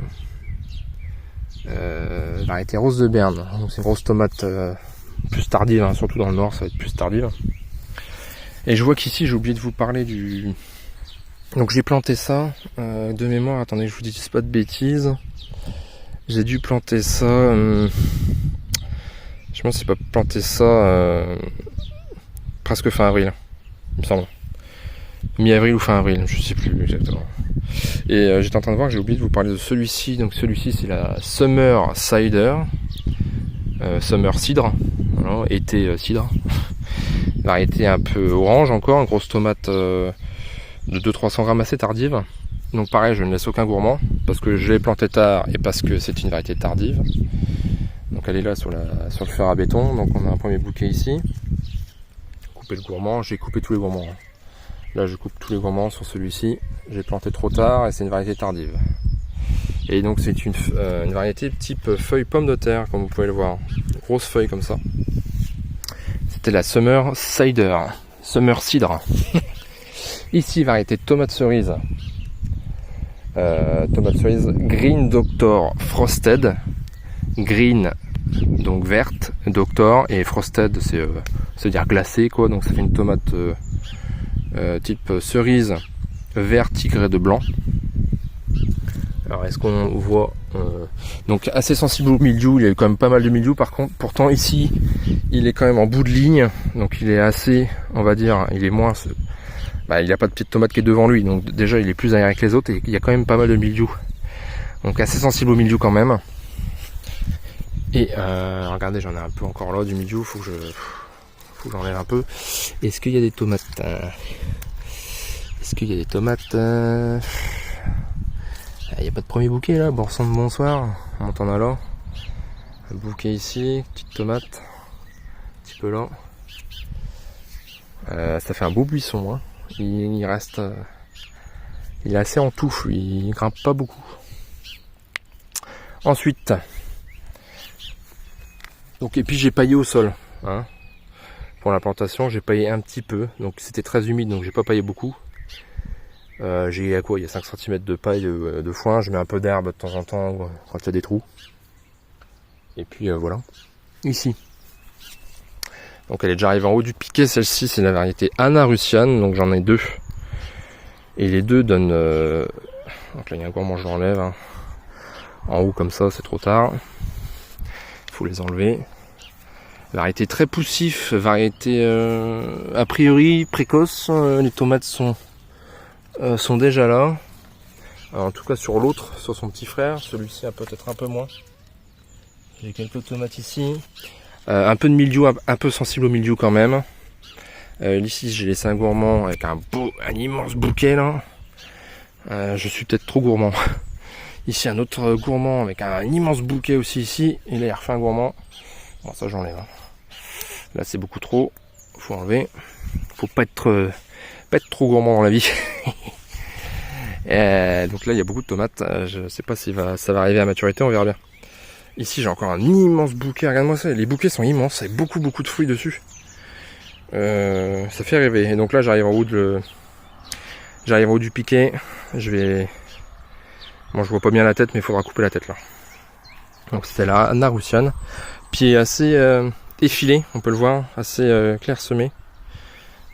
Variété Rose de Berne. Donc c'est une grosse tomate plus tardive, hein, surtout dans le nord ça va être plus tardive. Et je vois qu'ici j'ai oublié de vous parler du... Donc j'ai planté ça de mémoire, attendez que je vous dise pas de bêtises. J'ai dû planter ça... je pense que c'est pas planté ça presque fin avril, il me semble. Mi-avril ou fin avril, je sais plus exactement. Et j'étais en train de voir que j'ai oublié de vous parler de celui-ci. Donc celui-ci c'est la Summer Cider. Summer Cidre. Voilà, été cidre. Variété un peu orange encore, une grosse tomate de 200-300 grammes assez tardive. Donc pareil, je ne laisse aucun gourmand parce que je l'ai planté tard et parce que c'est une variété tardive. Donc elle est là sur le fer à béton. Donc on a un premier bouquet ici. Couper le gourmand, j'ai coupé tous les gourmands. Là je coupe tous les gourmands sur celui-ci. J'ai planté trop tard et c'est une variété tardive. Et donc c'est une variété type feuille pomme de terre, comme vous pouvez le voir. Grosse feuille comme ça. C'était la Summer Cider. Summer Cidre. Ici variété tomate cerise. Tomate cerise Green Doctor Frosted. Green donc verte, Doctor, et Frosted c'est dire glacé quoi, donc ça fait une tomate type cerise vert tigré de blanc. Alors est-ce qu'on voit donc assez sensible au mildiou, il y a eu quand même pas mal de mildiou par contre, pourtant ici il est quand même en bout de ligne, donc il est assez, on va dire, il est moins, il n'y a pas de petite tomate qui est devant lui, donc déjà il est plus aéré que les autres et il y a quand même pas mal de mildiou, donc assez sensible au mildiou quand même. Et regardez, j'en ai un peu encore là du mildiou, faut que j'enlève un peu. Est-ce qu'il y a des tomates Est-ce qu'il y a des tomates Il n'y a pas de premier bouquet là, Borson de bonsoir, on monte en allant. Un bouquet ici, petite tomate, un petit peu là. Ça fait un beau buisson, hein. Il reste, il est assez en touffe, il grimpe pas beaucoup. Ensuite, donc et puis j'ai paillé au sol, hein. Pour la plantation, j'ai paillé un petit peu, donc c'était très humide, donc j'ai pas paillé beaucoup. J'ai il y a 5 cm de paille de foin, je mets un peu d'herbe de temps en temps quand il y a des trous. Et puis voilà. Ici. Donc elle est déjà arrivée en haut du piquet, celle-ci c'est la variété Anna Russiane, donc j'en ai 2. Et les deux donnent... Donc là il y a un gourmand, je l'enlève. Hein. En haut comme ça, c'est trop tard. Il faut les enlever. Variété très poussif, variété a priori précoce. Les tomates sont déjà là. Alors, en tout cas sur l'autre, sur son petit frère, celui-ci a peut-être un peu moins. J'ai quelques tomates ici. Un peu de mildiou, un peu sensible au mildiou quand même. Ici j'ai laissé un gourmand avec un immense bouquet là. Je suis peut-être trop gourmand. Ici un autre gourmand avec un immense bouquet aussi ici. Et là il refait un gourmand. Bon ça j'enlève. Hein. Là c'est beaucoup trop. Faut enlever. Faut pas être trop gourmand dans la vie. Donc là il y a beaucoup de tomates. Je sais pas si ça va arriver à maturité, on verra bien. Ici j'ai encore un immense bouquet. Regarde-moi ça. Les bouquets sont immenses. Il y a beaucoup de fruits dessus. Ça fait rêver. Et donc là j'arrive en haut du piquet. Bon, je vois pas bien la tête, mais il faudra couper la tête là. Donc c'était la Anna Russiane. Pied assez effilé, on peut le voir, assez clairsemé.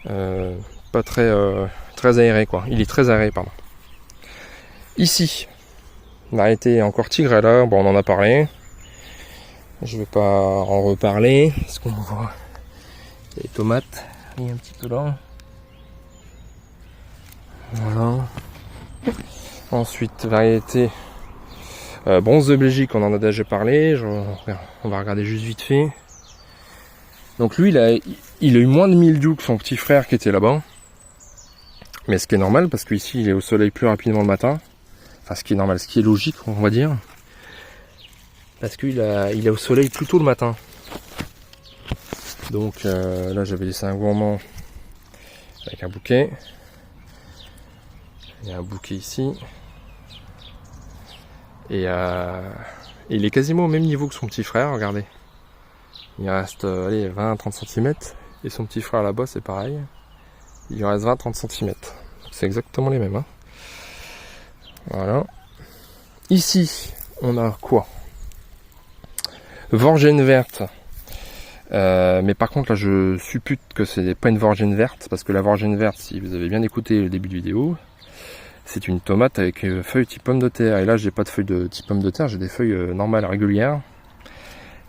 Pas très aéré quoi. Il est très aéré, pardon. Ici, variété encore Tigrella, bon on en a parlé. Je vais pas en reparler. Est-ce qu'on voit les tomates? Il y a un petit peu là. Voilà. Ensuite, variété bronze de Belgique, on en a déjà parlé. On va regarder juste vite fait. Donc lui, il a eu moins de mildiou que son petit frère qui était là-bas. Mais ce qui est normal, parce qu'ici, il est au soleil plus rapidement le matin. Enfin, ce qui est normal, ce qui est logique, on va dire. Parce qu'il est au soleil plus tôt le matin. Donc là, j'avais laissé un gourmand avec un bouquet. Il y a un bouquet ici. Et il est quasiment au même niveau que son petit frère, regardez. Il reste 20-30 cm. Et son petit frère là-bas, c'est pareil. Il lui reste 20-30 cm. C'est exactement les mêmes. Hein. Voilà. Ici, on a quoi? Vorgène verte. Mais par contre, là, je suppute que c'est pas une vorgène verte. Parce que la vorgène verte, si vous avez bien écouté le début de vidéo, c'est une tomate avec feuilles type pomme de terre. Et là, j'ai pas de feuilles de type pomme de terre, j'ai des feuilles normales, régulières.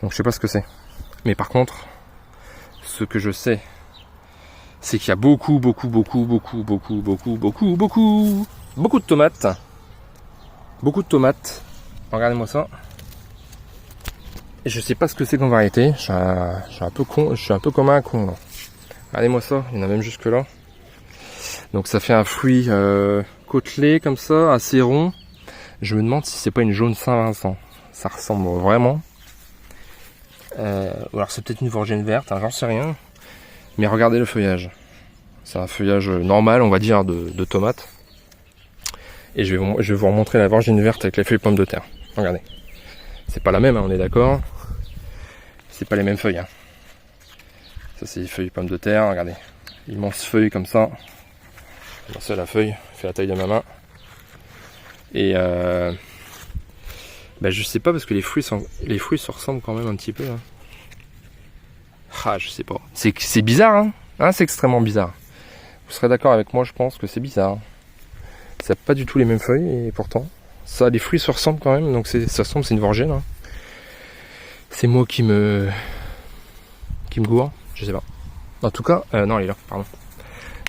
Donc je sais pas ce que c'est. Mais par contre, ce que je sais, c'est qu'il y a beaucoup de tomates. Beaucoup de tomates. Regardez-moi ça. Et je sais pas ce que c'est comme variété. Je suis un peu con, je suis un peu comme un con là. Regardez-moi ça, il y en a même jusque là. Donc ça fait un fruit côtelé comme ça, assez rond. Je me demande si c'est pas une jaune Saint-Vincent. Ça ressemble vraiment. Ou alors c'est peut-être une Vorgène verte, hein, j'en sais rien. Mais regardez le feuillage. C'est un feuillage normal, on va dire, de tomates. Et je vais vous remontrer la Vorgène verte avec les feuilles pommes de terre. Regardez. C'est pas la même, hein, on est d'accord. C'est pas les mêmes feuilles. Hein. Ça c'est les feuilles pommes de terre, regardez. Immense feuille comme ça. C'est la feuille, fait la taille de ma main. Et je sais pas parce que les fruits se ressemblent quand même un petit peu. Hein. Ah, je sais pas. C'est bizarre, hein, c'est extrêmement bizarre. Vous serez d'accord avec moi, je pense que c'est bizarre. Ça n'a pas du tout les mêmes feuilles et pourtant, ça, les fruits se ressemblent quand même. Donc ça semble, c'est une Vorgène. Hein. C'est moi qui me gourre, je sais pas. En tout cas, non, elle est là, pardon.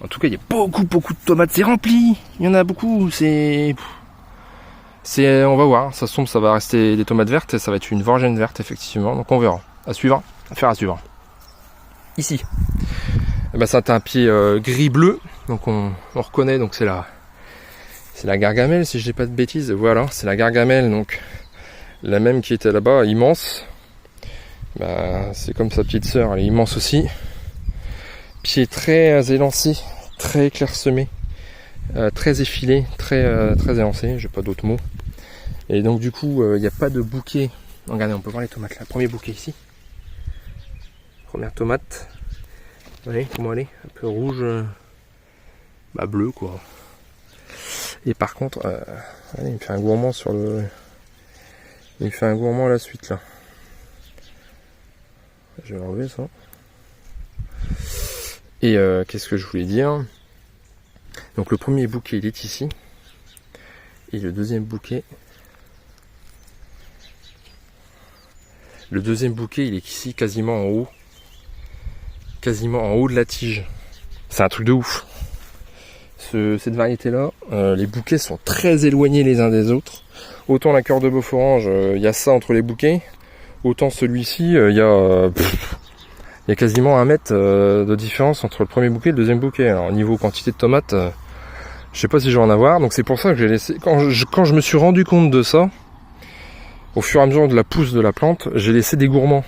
En tout cas, il y a beaucoup de tomates. C'est rempli. Il y en a beaucoup. On va voir. Ça semble, ça va rester des tomates vertes et ça va être une Vorgène verte effectivement. Donc on verra. À suivre. Affaire à suivre. Ici. C'est un pied gris bleu. Donc on reconnaît. Donc c'est la gargamelle si je dis pas de bêtises. Voilà, c'est la gargamelle. Donc la même qui était là-bas, immense. C'est comme sa petite sœur. Elle est immense aussi. Pied très élancé, très clairsemé, très effilé, très élancé, j'ai pas d'autres mots. Et donc du coup, il n'y a pas de bouquet. Regardez, on peut voir les tomates là. Premier bouquet ici. Première tomate. Voyez comment elle est? Un peu rouge, bleu quoi. Et par contre, allez, il me fait un gourmand il me fait un gourmand à la suite là. Je vais enlever ça. Et qu'est-ce que je voulais dire? Donc le premier bouquet il est ici. Et le deuxième bouquet. Le deuxième bouquet il est ici, quasiment en haut. Quasiment en haut de la tige. C'est un truc de ouf. Cette variété là, les bouquets sont très éloignés les uns des autres. Autant la cœur de bœuf orange, il y a ça entre les bouquets. Autant celui-ci, il y a quasiment 1 mètre de différence entre le premier bouquet et le deuxième bouquet. Alors niveau quantité de tomates, je sais pas si je vais en avoir. Donc c'est pour ça que j'ai laissé. Quand je me suis rendu compte de ça, au fur et à mesure de la pousse de la plante, j'ai laissé des gourmands.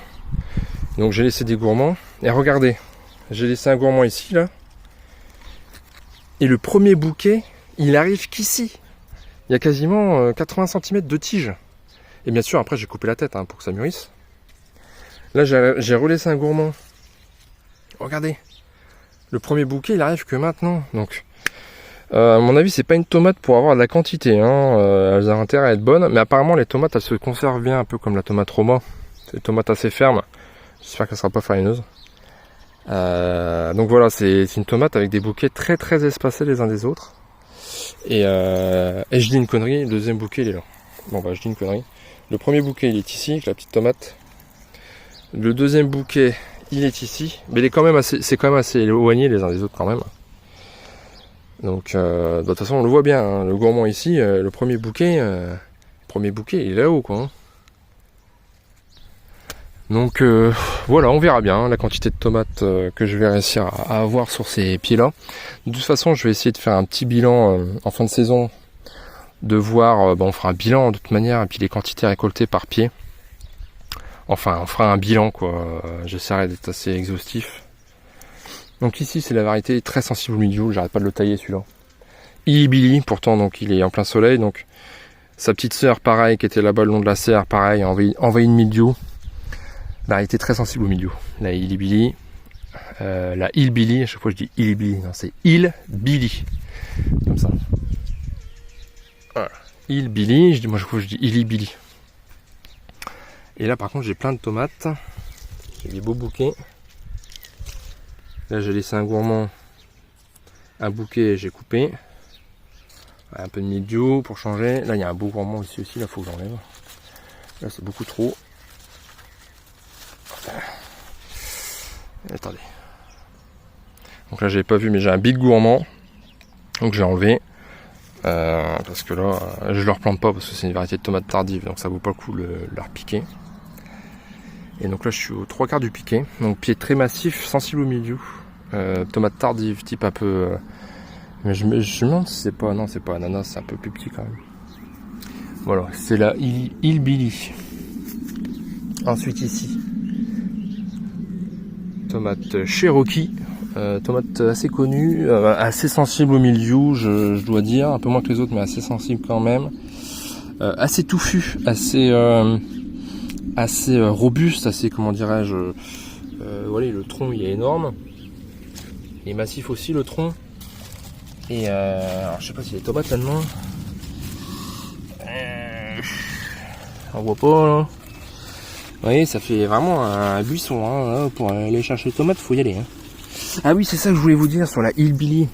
Donc j'ai laissé des gourmands. Et regardez, j'ai laissé un gourmand ici là. Et le premier bouquet, il arrive qu'ici. Il y a quasiment 80 cm de tige. Et bien sûr après j'ai coupé la tête pour que ça mûrisse. Là j'ai relaissé un gourmand. Regardez, le premier bouquet il arrive que maintenant. Donc à mon avis c'est pas une tomate pour avoir de la quantité. Elles ont intérêt à être bonnes. Mais apparemment les tomates elles se conservent bien, un peu comme la tomate Roma. C'est des tomates assez fermes. J'espère qu'elle sera pas farineuse. Donc voilà, c'est une tomate avec des bouquets très espacés les uns des autres. Et je dis une connerie, le deuxième bouquet il est là. Bon je dis une connerie. Le premier bouquet il est ici avec la petite tomate. Le deuxième bouquet il est ici, mais c'est quand même assez éloigné les uns des autres quand même. Donc de toute façon on le voit bien, le gourmand ici, le premier bouquet il est là-haut quoi. Donc voilà, on verra bien la quantité de tomates que je vais réussir à avoir sur ces pieds là. De toute façon je vais essayer de faire un petit bilan en fin de saison, de voir, on fera un bilan de toute manière, et puis les quantités récoltées par pied. Enfin, on fera un bilan quoi. J'essaierai d'être assez exhaustif. Donc ici, c'est la variété très sensible au milieu. J'arrête pas de le tailler celui-là. Illy-Billy, pourtant, donc il est en plein soleil. Donc sa petite sœur, pareil, qui était là-bas le long de la serre, pareil, envahi de mildiou. Variété très sensible au milieu. La Illy-Billy, la Illy-Billy. À chaque fois, je dis Illy-Billy. Non, c'est Illy-Billy. Comme ça. Voilà. Illy-Billy. Moi, je dis Illy-Billy. Et là par contre j'ai plein de tomates, j'ai des beaux bouquets. Là j'ai laissé un gourmand, un bouquet j'ai coupé. Un peu de mildiou pour changer. Là il y a un beau gourmand ici aussi, là faut que j'enlève. Là c'est beaucoup trop. Attendez. Donc là j'avais pas vu mais j'ai un big gourmand. Donc j'ai enlevé. Parce que là je le replante pas parce que c'est une variété de tomates tardive. Donc ça vaut pas le coup de leur piquer. Et donc là je suis aux 3/4 du piquet. Donc pied très massif, sensible au milieu. Tomate tardive, type un peu... mais je me demande si c'est pas... Non c'est pas ananas, c'est un peu plus petit quand même. Voilà, c'est la Illy-Billy. Ensuite ici, tomate Cherokee, tomate assez connue, assez sensible au mildiou, je dois dire, un peu moins que les autres, mais assez sensible quand même, assez touffu, assez robuste, assez, comment dirais-je, voilà, le tronc il est énorme, il est massif aussi le tronc, et alors je sais pas s'il y a des tomates là-dedans, on voit pas là. Vous voyez, ça fait vraiment un buisson, hein, là, pour aller chercher les tomates, faut y aller. Hein. Ah oui, c'est ça que je voulais vous dire sur la Hillbilly.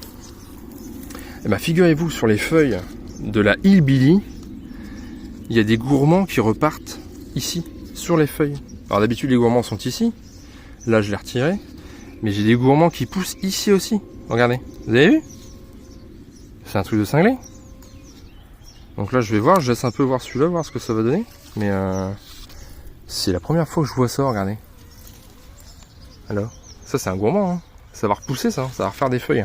Eh ben, figurez-vous, sur les feuilles de la Hillbilly, il y a des gourmands qui repartent ici, sur les feuilles. Alors d'habitude, les gourmands sont ici. Là, je l'ai retiré. Mais j'ai des gourmands qui poussent ici aussi. Regardez, vous avez vu? C'est un truc de cinglé. Donc là, je vais voir, je laisse un peu voir celui-là, voir ce que ça va donner. Mais c'est la première fois que je vois ça, regardez. Alors, ça c'est un gourmand, hein. Ça va repousser ça, ça va refaire des feuilles.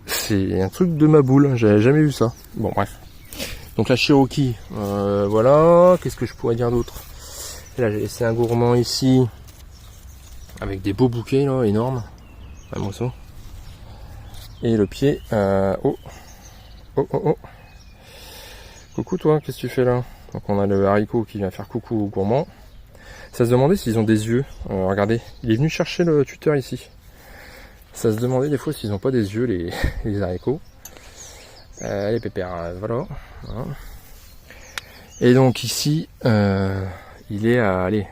C'est un truc de ma boule, j'avais jamais vu ça. Bon bref. Donc la Cherokee, voilà, qu'est-ce que je pourrais dire d'autre? Là j'ai laissé un gourmand ici, avec des beaux bouquets là, énormes. Un morceau. Et le pied, oh. Coucou toi, qu'est-ce que tu fais là? Donc on a le haricot qui vient faire coucou au gourmand. Ça se demandait s'ils ont des yeux. Regardez, il est venu chercher le tuteur ici. Ça se demandait des fois s'ils n'ont pas des yeux, les haricots. Les pépères, voilà. Et donc ici, il est à allez,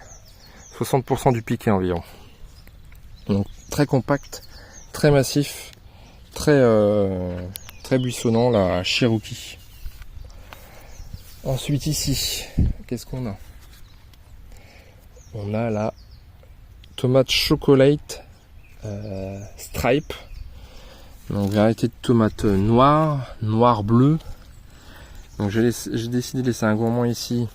60% du piquet environ. Donc très compact, très massif, très buissonnant, la Cherokee. Ensuite ici, qu'est-ce qu'on a? On a la tomate chocolate stripe. Donc variété de tomate noire, noir-bleu. Donc j'ai décidé de laisser un gourmand ici.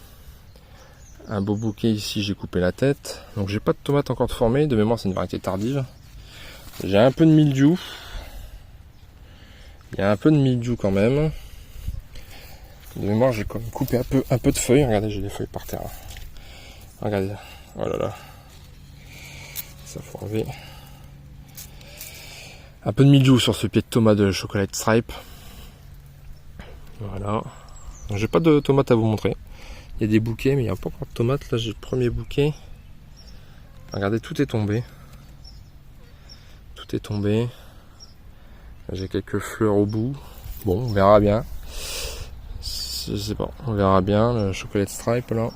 Un beau bouquet ici, j'ai coupé la tête. Donc j'ai pas de tomate encore formée, de mémoire c'est une variété tardive. J'ai un peu de mildiou. Il y a un peu de mildiou quand même. De mémoire j'ai quand même coupé un peu de feuilles. Regardez, j'ai des feuilles par terre. Regardez. Oh là là. Ça faut enlever. Un peu de mildiou sur ce pied de tomate de chocolate stripe. Voilà. J'ai pas de tomates à vous montrer. Il y a des bouquets, mais il n'y a pas encore de tomates. Là j'ai le premier bouquet. Regardez, tout est tombé. Tout est tombé. J'ai quelques fleurs au bout. Bon, on verra bien. Je sais pas, on verra bien. Le chocolate stripe là.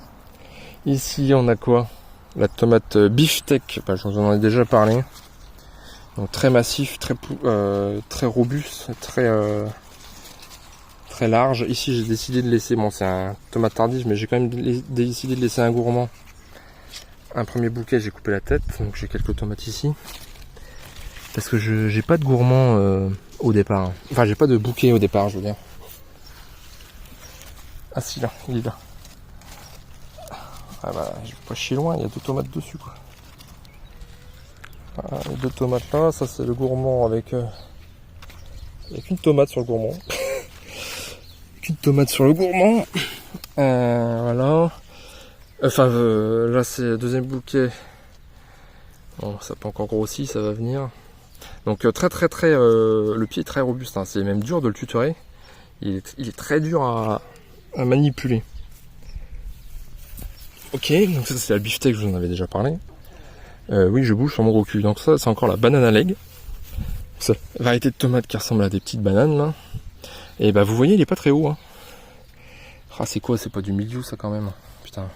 Ici on a quoi? La tomate beefsteak. Bah, je vous en ai déjà parlé. Donc très massif, très robuste, très large. Ici j'ai décidé de laisser, bon c'est un tomate tardive, mais j'ai quand même décidé de laisser un gourmand. Un premier bouquet, j'ai coupé la tête, donc j'ai quelques tomates ici. Parce que j'ai pas de gourmand au départ. Enfin j'ai pas de bouquet au départ, je veux dire. Ah si là, il est là. Ah bah je vais pas chier loin, il y a 2 tomates dessus quoi. Voilà, les 2 tomates là, ça c'est le gourmand avec une tomate sur le gourmand. Qu'une tomate sur le gourmand. Voilà. Enfin là c'est le deuxième bouquet. Bon, ça n'a pas encore grossi, ça va venir. Donc très le pied est très robuste, hein. C'est même dur de le tutorer. Il est très dur à manipuler. Ok, donc ça c'est la beefsteak, je vous en avais déjà parlé. Oui, je bouge sur mon gros cul. Donc ça c'est encore la banana leg. C'est une variété de tomates qui ressemble à des petites bananes là. Et bah vous voyez, il est pas très haut. Hein. Ah c'est quoi? C'est pas du mildiou ça quand même. Putain.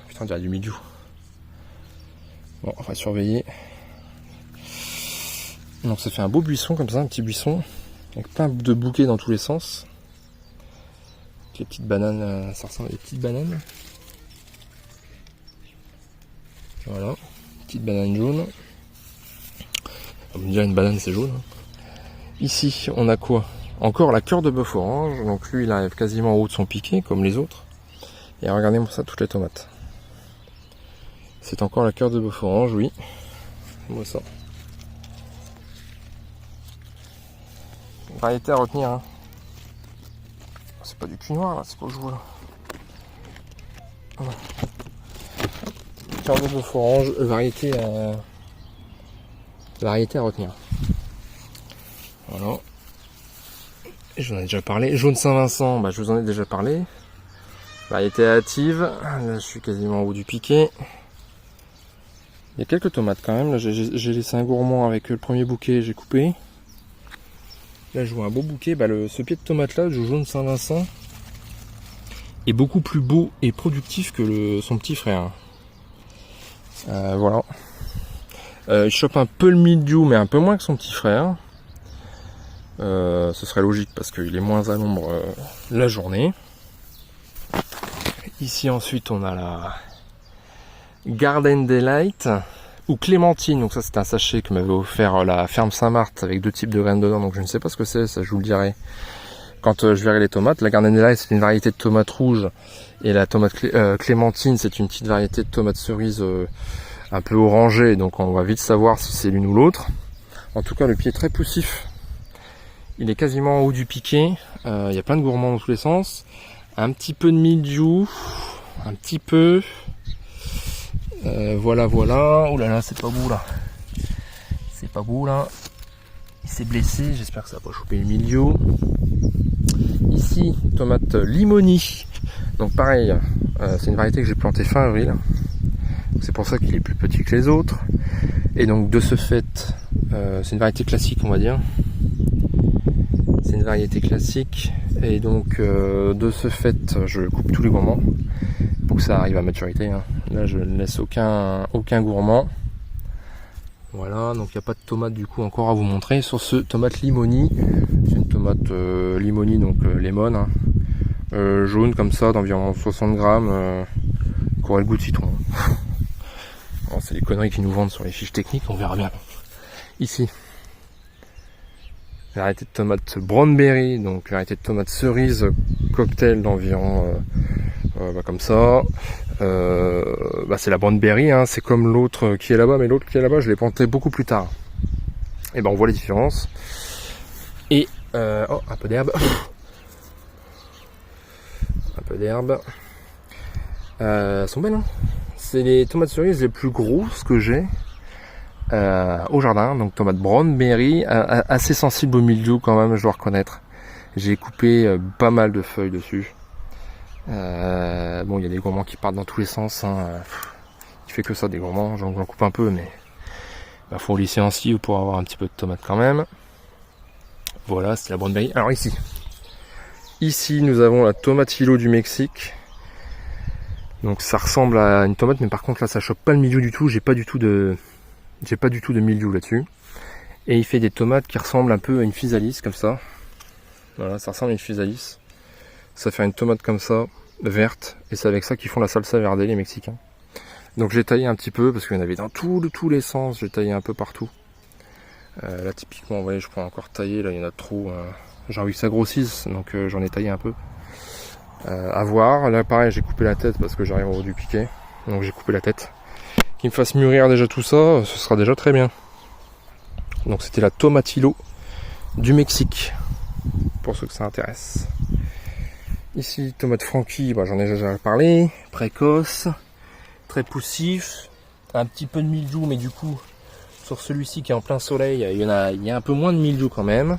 Putain, on dirait du mildiou. Bon, on va surveiller. Donc ça fait un beau buisson comme ça, un petit buisson. Avec plein de bouquets dans tous les sens. Les petites bananes, ça ressemble à des petites bananes. Voilà, petite banane jaune. On me dirait une banane c'est jaune. Ici on a quoi? Encore la cœur de bœuf orange. Donc lui il arrive quasiment en haut de son piquet comme les autres. Et regardez-moi ça, toutes les tomates. C'est encore la cœur de bœuf orange, oui. Moi ça. Variété à retenir. Hein. C'est pas du cul noir là, c'est pas que je vois là. escargot de forange, variété à retenir. Voilà. J'en ai déjà parlé. Jaune Saint-Vincent, je vous en ai déjà parlé. Variété hâtive. Là, je suis quasiment au bout du piquet. Il y a quelques tomates quand même. Là, j'ai laissé un gourmand avec le premier bouquet, j'ai coupé. Là, je vois un beau bouquet. Ce pied de tomate là, du jaune Saint-Vincent, est beaucoup plus beau et productif que son petit frère. Voilà. Il chope un peu le mildiou, mais un peu moins que son petit frère. Ce serait logique parce qu'il est moins à l'ombre la journée. Ici ensuite on a la Garden Delight ou Clémentine. Donc ça c'est un sachet que m'avait offert la ferme Saint-Marthe avec 2 types de graines dedans. Donc je ne sais pas ce que c'est, ça je vous le dirai quand je verrai les tomates. La Garden Delight c'est une variété de tomates rouges et la tomate Clémentine c'est une petite variété de tomates cerises un peu orangée. Donc on va vite savoir si c'est l'une ou l'autre. En tout cas le pied est très poussif. Il est quasiment en haut du piquet. Il y a plein de gourmands dans tous les sens. Un petit peu de mildiou. Un petit peu. Voilà. Oh là là, c'est pas beau là. C'est pas beau là. Il s'est blessé. J'espère que ça va pas choper le mildiou. Ici, tomate limoni. Donc pareil, c'est une variété que j'ai plantée fin avril. C'est pour ça qu'il est plus petit que les autres. Et donc de ce fait, c'est une variété classique on va dire. C'est une variété classique et donc de ce fait je coupe tous les gourmands pour que ça arrive à maturité. Là je ne laisse aucun gourmand. Voilà, donc il n'y a pas de tomate du coup encore à vous montrer. Sur ce tomate limoni, c'est une tomate limoni donc lemon, jaune comme ça d'environ 60 grammes, qui aurait le goût de citron. Bon, c'est les conneries qu'ils nous vendent sur les fiches techniques, on verra bien. Ici. Variété de tomates brownberry, donc variété de tomates cerise cocktail d'environ comme ça. C'est la brownberry, c'est comme l'autre qui est là-bas, mais l'autre qui est là-bas, je l'ai planté beaucoup plus tard. Et on voit les différences. Et un peu d'herbe. Un peu d'herbe. Elles sont belles, C'est les tomates cerises les plus grosses que j'ai. Au jardin, donc tomate brownberry, assez sensible au mildiou quand même, je dois reconnaître. J'ai coupé pas mal de feuilles dessus. Il y a des gourmands qui partent dans tous les sens. Il fait que ça des gourmands, j'en coupe un peu, mais faut lisser en scie pour avoir un petit peu de tomate quand même. Voilà, c'est la brownberry. Alors ici nous avons la tomate filo du Mexique. Donc ça ressemble à une tomate, mais par contre là ça chope pas le mildiou du tout. J'ai pas du tout de mildiou là-dessus. Et il fait des tomates qui ressemblent un peu à une physalis comme ça. Voilà, ça ressemble à une physalis. Ça fait une tomate comme ça, verte. Et c'est avec ça qu'ils font la salsa verde, les Mexicains. Donc j'ai taillé un petit peu parce qu'il y en avait dans tous les sens. J'ai taillé un peu partout. Là typiquement, vous voyez, je pourrais encore tailler. Là il y en a trop. J'ai envie que ça grossisse, donc j'en ai taillé un peu. À voir. Là pareil, j'ai coupé la tête parce que j'arrive au haut du piquet. Donc j'ai coupé la tête. Qu'il me fasse mûrir déjà tout ça, ce sera déjà très bien. Donc c'était la tomatilo du Mexique, pour ceux que ça intéresse. Ici, tomate Frankie, j'en ai déjà parlé, précoce, très poussif, un petit peu de mildiou, mais du coup, sur celui-ci qui est en plein soleil, il y a un peu moins de mildiou quand même.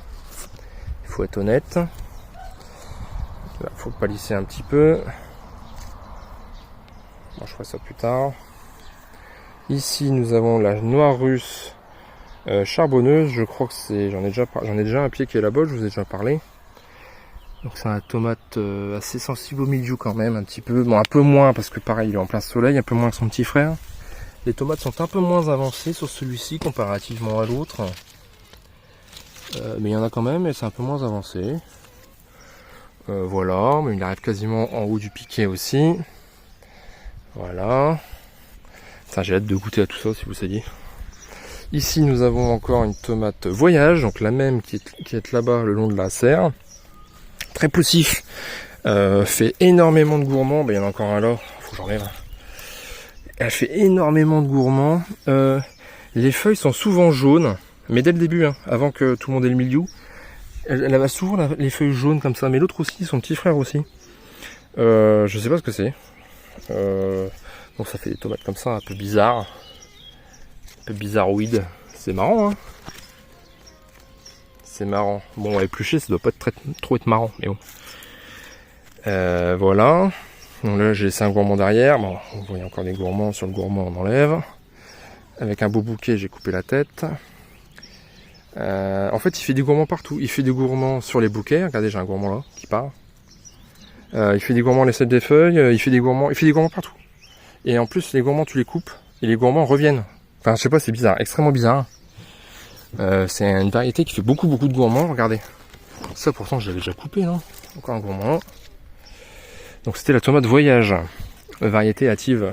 Il faut être honnête. Il faut palisser un petit peu. Je ferai ça plus tard. Ici nous avons la noire russe charbonneuse, je crois que c'est, j'en ai déjà un pied qui est là-bas, je vous ai déjà parlé. Donc c'est un tomate assez sensible au mildiou quand même, un petit peu, un peu moins parce que pareil il est en plein soleil, un peu moins que son petit frère. Les tomates sont un peu moins avancées sur celui-ci comparativement à l'autre. Mais il y en a quand même et c'est un peu moins avancé. Voilà, mais il arrive quasiment en haut du piquet aussi. Voilà. J'ai hâte de goûter à tout ça si vous saviez. Ici nous avons encore une tomate voyage, donc la même qui est là-bas le long de la serre. Très poussif, fait énormément de gourmands. Il y en a encore un là, faut que j'enlève. Elle fait énormément de gourmands. Les feuilles sont souvent jaunes, mais dès le début, avant que tout le monde ait le mildiou. Elle a souvent les feuilles jaunes comme ça, mais l'autre aussi, son petit frère aussi. Je sais pas ce que c'est. Donc ça fait des tomates comme ça, un peu bizarres. Un peu bizarroïdes. C'est marrant, hein. C'est marrant. Bon, éplucher, ça doit pas trop être marrant, mais bon. Voilà. Donc là, j'ai laissé un gourmand derrière. Bon, vous voyez encore des gourmands. Sur le gourmand, on enlève. Avec un beau bouquet, j'ai coupé la tête. En fait, il fait des gourmands partout. Il fait des gourmands sur les bouquets. Regardez, j'ai un gourmand là qui part. Il fait des gourmands les cèpes des feuilles. Il fait des gourmands partout. Et en plus, les gourmands, tu les coupes et les gourmands reviennent. Enfin, je sais pas, c'est bizarre, extrêmement bizarre. C'est une variété qui fait beaucoup de gourmands. Regardez. Ça, pourtant, je l'avais déjà coupé, non? Encore un gourmand. Donc, c'était la tomate voyage, variété hâtive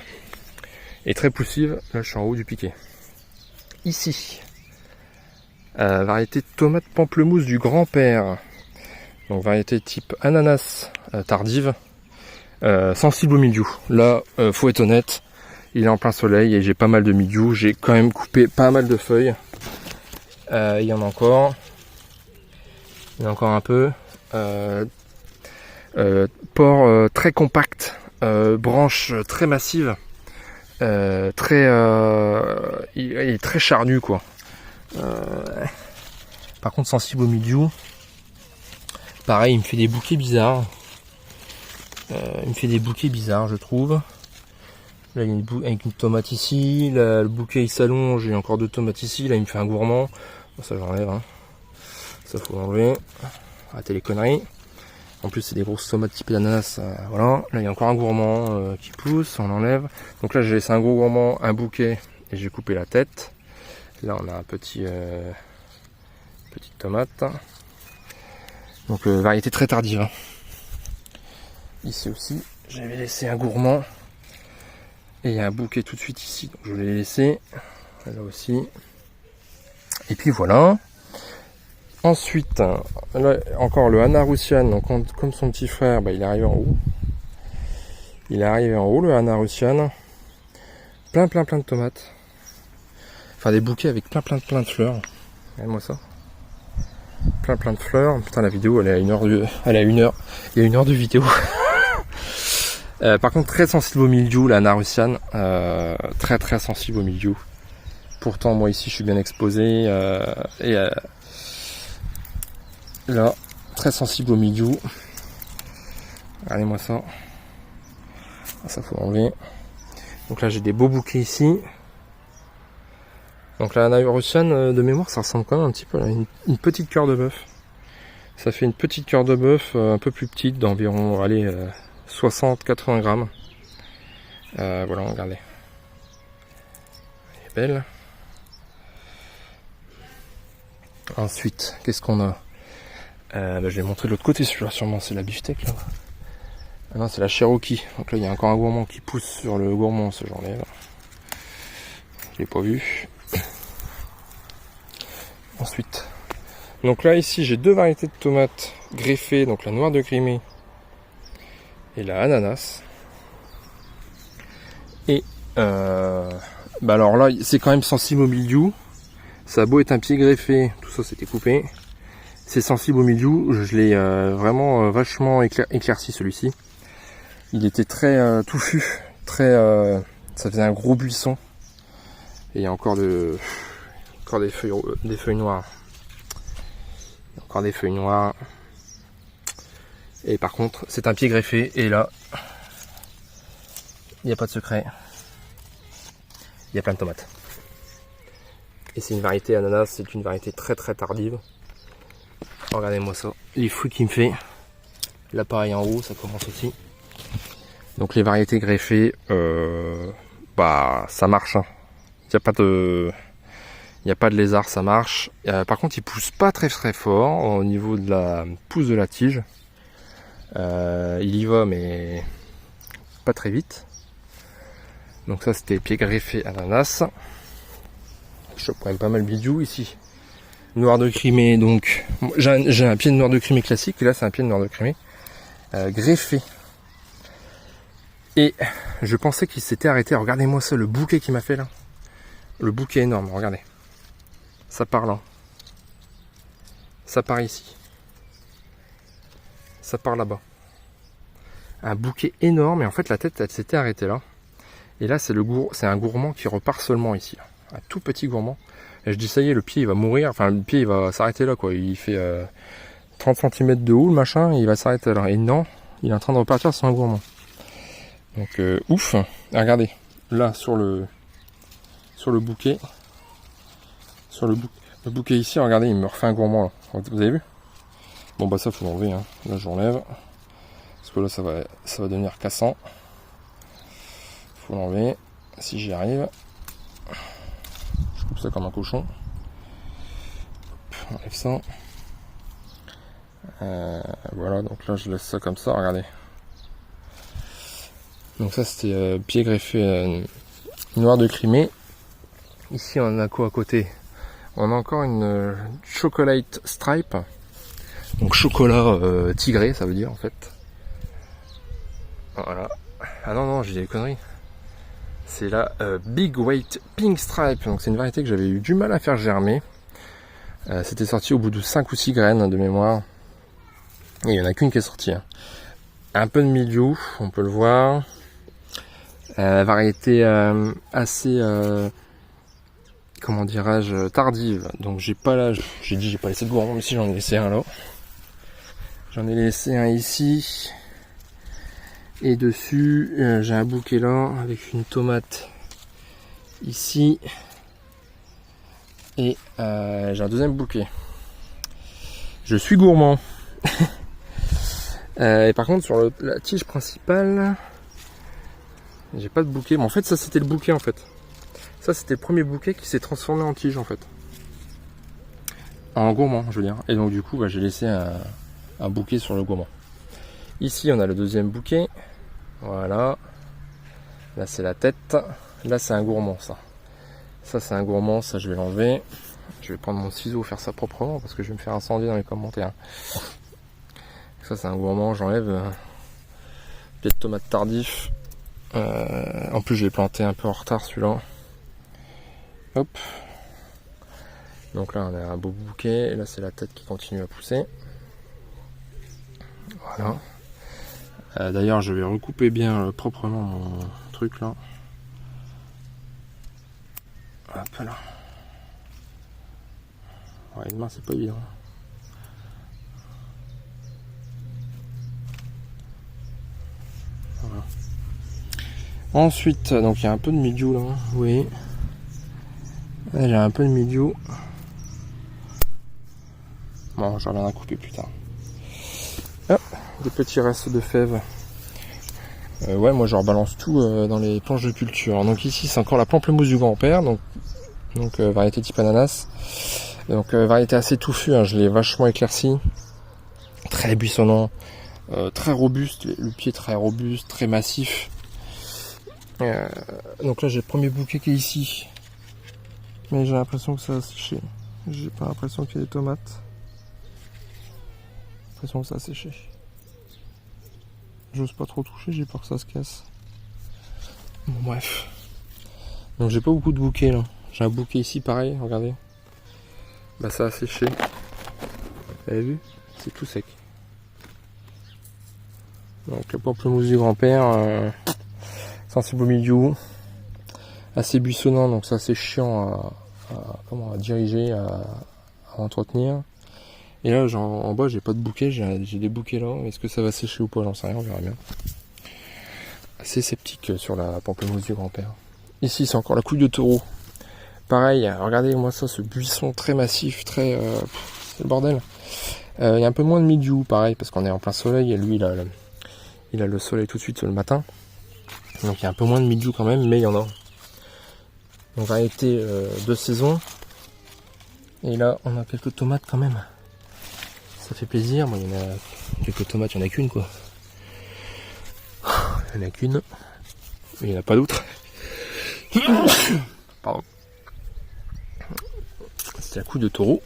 et très poussive. Là, je suis en haut du piquet. Ici, variété tomate pamplemousse du grand-père. Donc, variété type ananas tardive, sensible au mildiou. Là, faut être honnête, il est en plein soleil et j'ai pas mal de mildiou. J'ai quand même coupé pas mal de feuilles. Il y en a encore. Il y en a encore un peu. Port très compact, branche très massive, il est très charnu quoi. Par contre sensible au mildiou. Pareil, il me fait des bouquets bizarres. Je trouve. Là, il y a avec une tomate ici. Là, le bouquet il s'allonge. Il y a encore deux tomates ici. Là, il me fait un gourmand. Bon, ça, j'enlève. Hein. Ça, faut l'enlever. Arrêtez les conneries. En plus, c'est des grosses tomates type ananas. Voilà. Là, il y a encore un gourmand qui pousse. On enlève. Donc là, j'ai laissé un gros gourmand, un bouquet. Et j'ai coupé la tête. Là, on a un petite tomate. Donc, variété très tardive. Hein. Ici aussi, j'avais laissé un gourmand. Et il y a un bouquet tout de suite ici. Donc, je l'ai laissé. Là aussi. Et puis voilà. Ensuite, là, encore le Hana Russian. Donc, comme son petit frère, bah, il est arrivé en haut. Le Hana Russian. Plein de tomates. Enfin, des bouquets avec plein de fleurs. Regardez-moi ça. Plein de fleurs. Putain, la vidéo, elle est à une heure. Il y a 1 heure de vidéo. Par contre, très sensible au mildiou, la Hana Russian. Très sensible au mildiou. Pourtant, moi ici, je suis bien exposé. Là, très sensible au mildiou. Regardez-moi ça. Ça, faut enlever. Donc là, j'ai des beaux bouquets ici. Donc la Hana Russian, de mémoire, ça ressemble quand même un petit peu à une petite cœur de bœuf. Ça fait une petite cœur de bœuf un peu plus petite, d'environ 60-80 grammes. Voilà, regardez. Elle est belle. Ensuite, qu'est-ce qu'on a? Je vais montrer de l'autre côté, celui-là, sûrement, c'est la beefsteak, là. Ah non, c'est la Cherokee. Donc là, il y a encore un gourmand qui pousse sur le gourmand, ça j'enlève. Je l'ai pas vu. Ensuite, donc là, ici, j'ai deux variétés de tomates greffées, donc la noire de Crimée et la ananas. Et, alors là, c'est quand même sensible au mildiou. Ça a beau être un pied greffé, tout ça c'était coupé. C'est sensible au mildiou, je l'ai vraiment vachement éclairci celui-ci. Il était très touffu, ça faisait un gros buisson. Et il y a encore des feuilles noires. Encore des feuilles noires. Et par contre, c'est un pied greffé. Et là, il n'y a pas de secret. Il y a plein de tomates. Et c'est une variété ananas, c'est une variété très tardive. Regardez-moi ça, les fruits qu'il me fait. Là pareil en haut, ça commence aussi. Donc les variétés greffées, ça marche. Hein. Il n'y a pas de lézard, ça marche. Par contre, il pousse pas très fort au niveau de la pousse de la tige. Il y va, mais pas très vite. Donc ça, c'était pied greffé ananas. Je chope quand même pas mal bidou ici. Noir de Crimée, donc j'ai un pied de noir de Crimée classique, et là c'est un pied de noir de Crimée greffé. Et je pensais qu'il s'était arrêté. Regardez-moi ça, le bouquet qu'il m'a fait là. Le bouquet énorme, regardez. Ça part là. Ça part ici. Ça part là-bas. Un bouquet énorme, et en fait la tête elle s'était arrêtée là. Et là, c'est un gourmand qui repart seulement ici. Là. Un tout petit gourmand. Et je dis, ça y est, le pied, il va mourir. Enfin, le pied, il va s'arrêter là, quoi. Il fait 30 cm de haut, le machin, et il va s'arrêter là. Et non, il est en train de repartir sur un gourmand. Donc, ouf. Et regardez, là, sur le bouquet. Le bouquet ici, regardez, il me refait un gourmand, là. Vous avez vu? Bon, bah, ça, faut l'enlever, hein. Là, j'enlève. Parce que là, ça va devenir cassant. Faut l'enlever. Si j'y arrive. Je coupe ça comme un cochon. On enlève ça. Voilà, donc là je laisse ça comme ça, regardez. Donc ça c'était pied greffé noir de Crimée. Ici on a quoi à côté? On a encore une chocolate stripe. Donc chocolat tigré, ça veut dire en fait. Voilà. Ah non, j'ai des conneries. C'est la Big Weight Pink Stripe. Donc c'est une variété que j'avais eu du mal à faire germer. C'était sorti au bout de 5 ou 6 graines de mémoire. Et il n'y en a qu'une qui est sortie. Hein. Un peu de mildiou, on peut le voir. Variété assez, comment dirais-je, tardive. Donc j'ai pas là, j'ai dit j'ai pas laissé de gourmand, mais si j'en ai laissé un là. J'en ai laissé un ici. Et dessus, j'ai un bouquet là avec une tomate ici. Et j'ai un deuxième bouquet. Je suis gourmand. Et par contre sur la tige principale, j'ai pas de bouquet. Mais en fait ça c'était le bouquet en fait. Ça c'était le premier bouquet qui s'est transformé en tige en fait. En gourmand je veux dire. Et donc du coup bah, j'ai laissé un bouquet sur le gourmand. Ici on a le deuxième bouquet. Voilà. Là c'est la tête. Là c'est un gourmand ça. Ça c'est un gourmand, ça je vais l'enlever. Je vais prendre mon ciseau faire ça proprement parce que je vais me faire incendier dans les commentaires. Ça c'est un gourmand, j'enlève pied de tomate tardif. En plus je l'ai planté un peu en retard celui-là. Hop. Donc là on a un beau bouquet. Et là c'est la tête qui continue à pousser. Voilà. D'ailleurs je vais recouper bien proprement mon truc là. Hop là. Ouais, une main c'est pas évident. Voilà. Ensuite, donc il y a un peu de mildiou là, oui. Là j'ai un peu de mildiou. Bon, je reviendrai couper plus tard. Ah, des petits restes de fèves. Ouais, moi je rebalance tout dans les planches de culture. Donc ici c'est encore la pamplemousse du grand-père, donc variété type ananas. Donc variété assez touffue, hein, je l'ai vachement éclairci. Très buissonnant, très robuste, le pied très robuste, très massif. Donc là j'ai le premier bouquet qui est ici. Mais j'ai l'impression que ça a séché. J'ai pas l'impression qu'il y ait des tomates. J'ai l'impression que ça a séché. J'ose pas trop toucher, j'ai peur que ça se casse. Bon bref. Donc j'ai pas beaucoup de bouquets là. J'ai un bouquet ici pareil, regardez. Bah ça a séché. Vous avez vu? C'est tout sec. Donc le pamplemousse du grand-père, sensible au mildiou, assez buissonnant, donc c'est assez chiant à diriger, à entretenir. Et là en bas j'ai pas de bouquet, j'ai des bouquets là. Est-ce que ça va sécher ou pas? J'en sais rien, on verra bien. Assez sceptique sur la pamplemousse du grand-père. Ici c'est encore la couille de taureau. Pareil, regardez moi ça, ce buisson très massif, très... c'est le bordel. Il y a un peu moins de mildiou, pareil, parce qu'on est en plein soleil, et lui il a le soleil tout de suite le matin. Donc il y a un peu moins de mildiou quand même, mais il y en a. Donc variété de saison. Et là on a quelques tomates quand même. Ça fait plaisir, moi il y en a quelques tomates, il n'y en a qu'une quoi. Il n'y en a qu'une. Il n'y en a pas d'autres. Pardon. C'est la couille de taureau.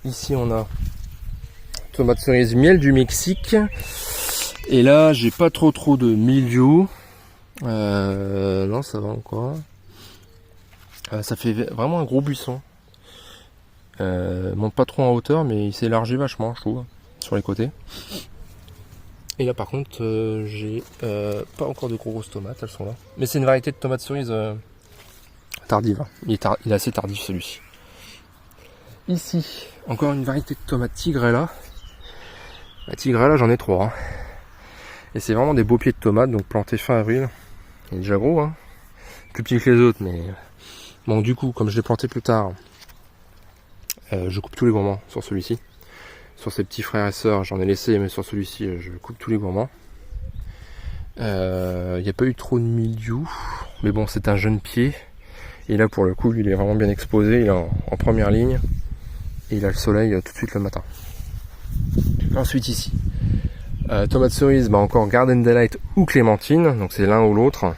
Ici on a tomate cerise miel du Mexique. Et là j'ai pas trop de mildiou. Non ça va encore. Ça fait vraiment un gros buisson. Monte pas trop en hauteur mais il s'élargit vachement je trouve. Sur les côtés. Et là par contre j'ai pas encore de grosses tomates, elles sont là. Mais c'est une variété de tomates cerises tardive. Il est assez tardif celui-ci. Ici, encore une variété de tomates Tigrella. La Tigrella j'en ai 3. Hein. Et c'est vraiment des beaux pieds de tomates, donc plantés fin avril. Il est déjà gros, hein. Plus petit que les autres, mais bon du coup comme je l'ai planté plus tard, je coupe tous les gourmands sur celui-ci. Sur ses petits frères et sœurs j'en ai laissé, mais sur celui-ci je coupe tous les gourmands. Il n'y a pas eu trop de mildiou, mais bon c'est un jeune pied. Et là pour le coup il est vraiment bien exposé, il est en première ligne. Et il a le soleil tout de suite le matin. Ensuite ici, tomate cerise, encore Garden Delight ou Clémentine, donc c'est l'un ou l'autre.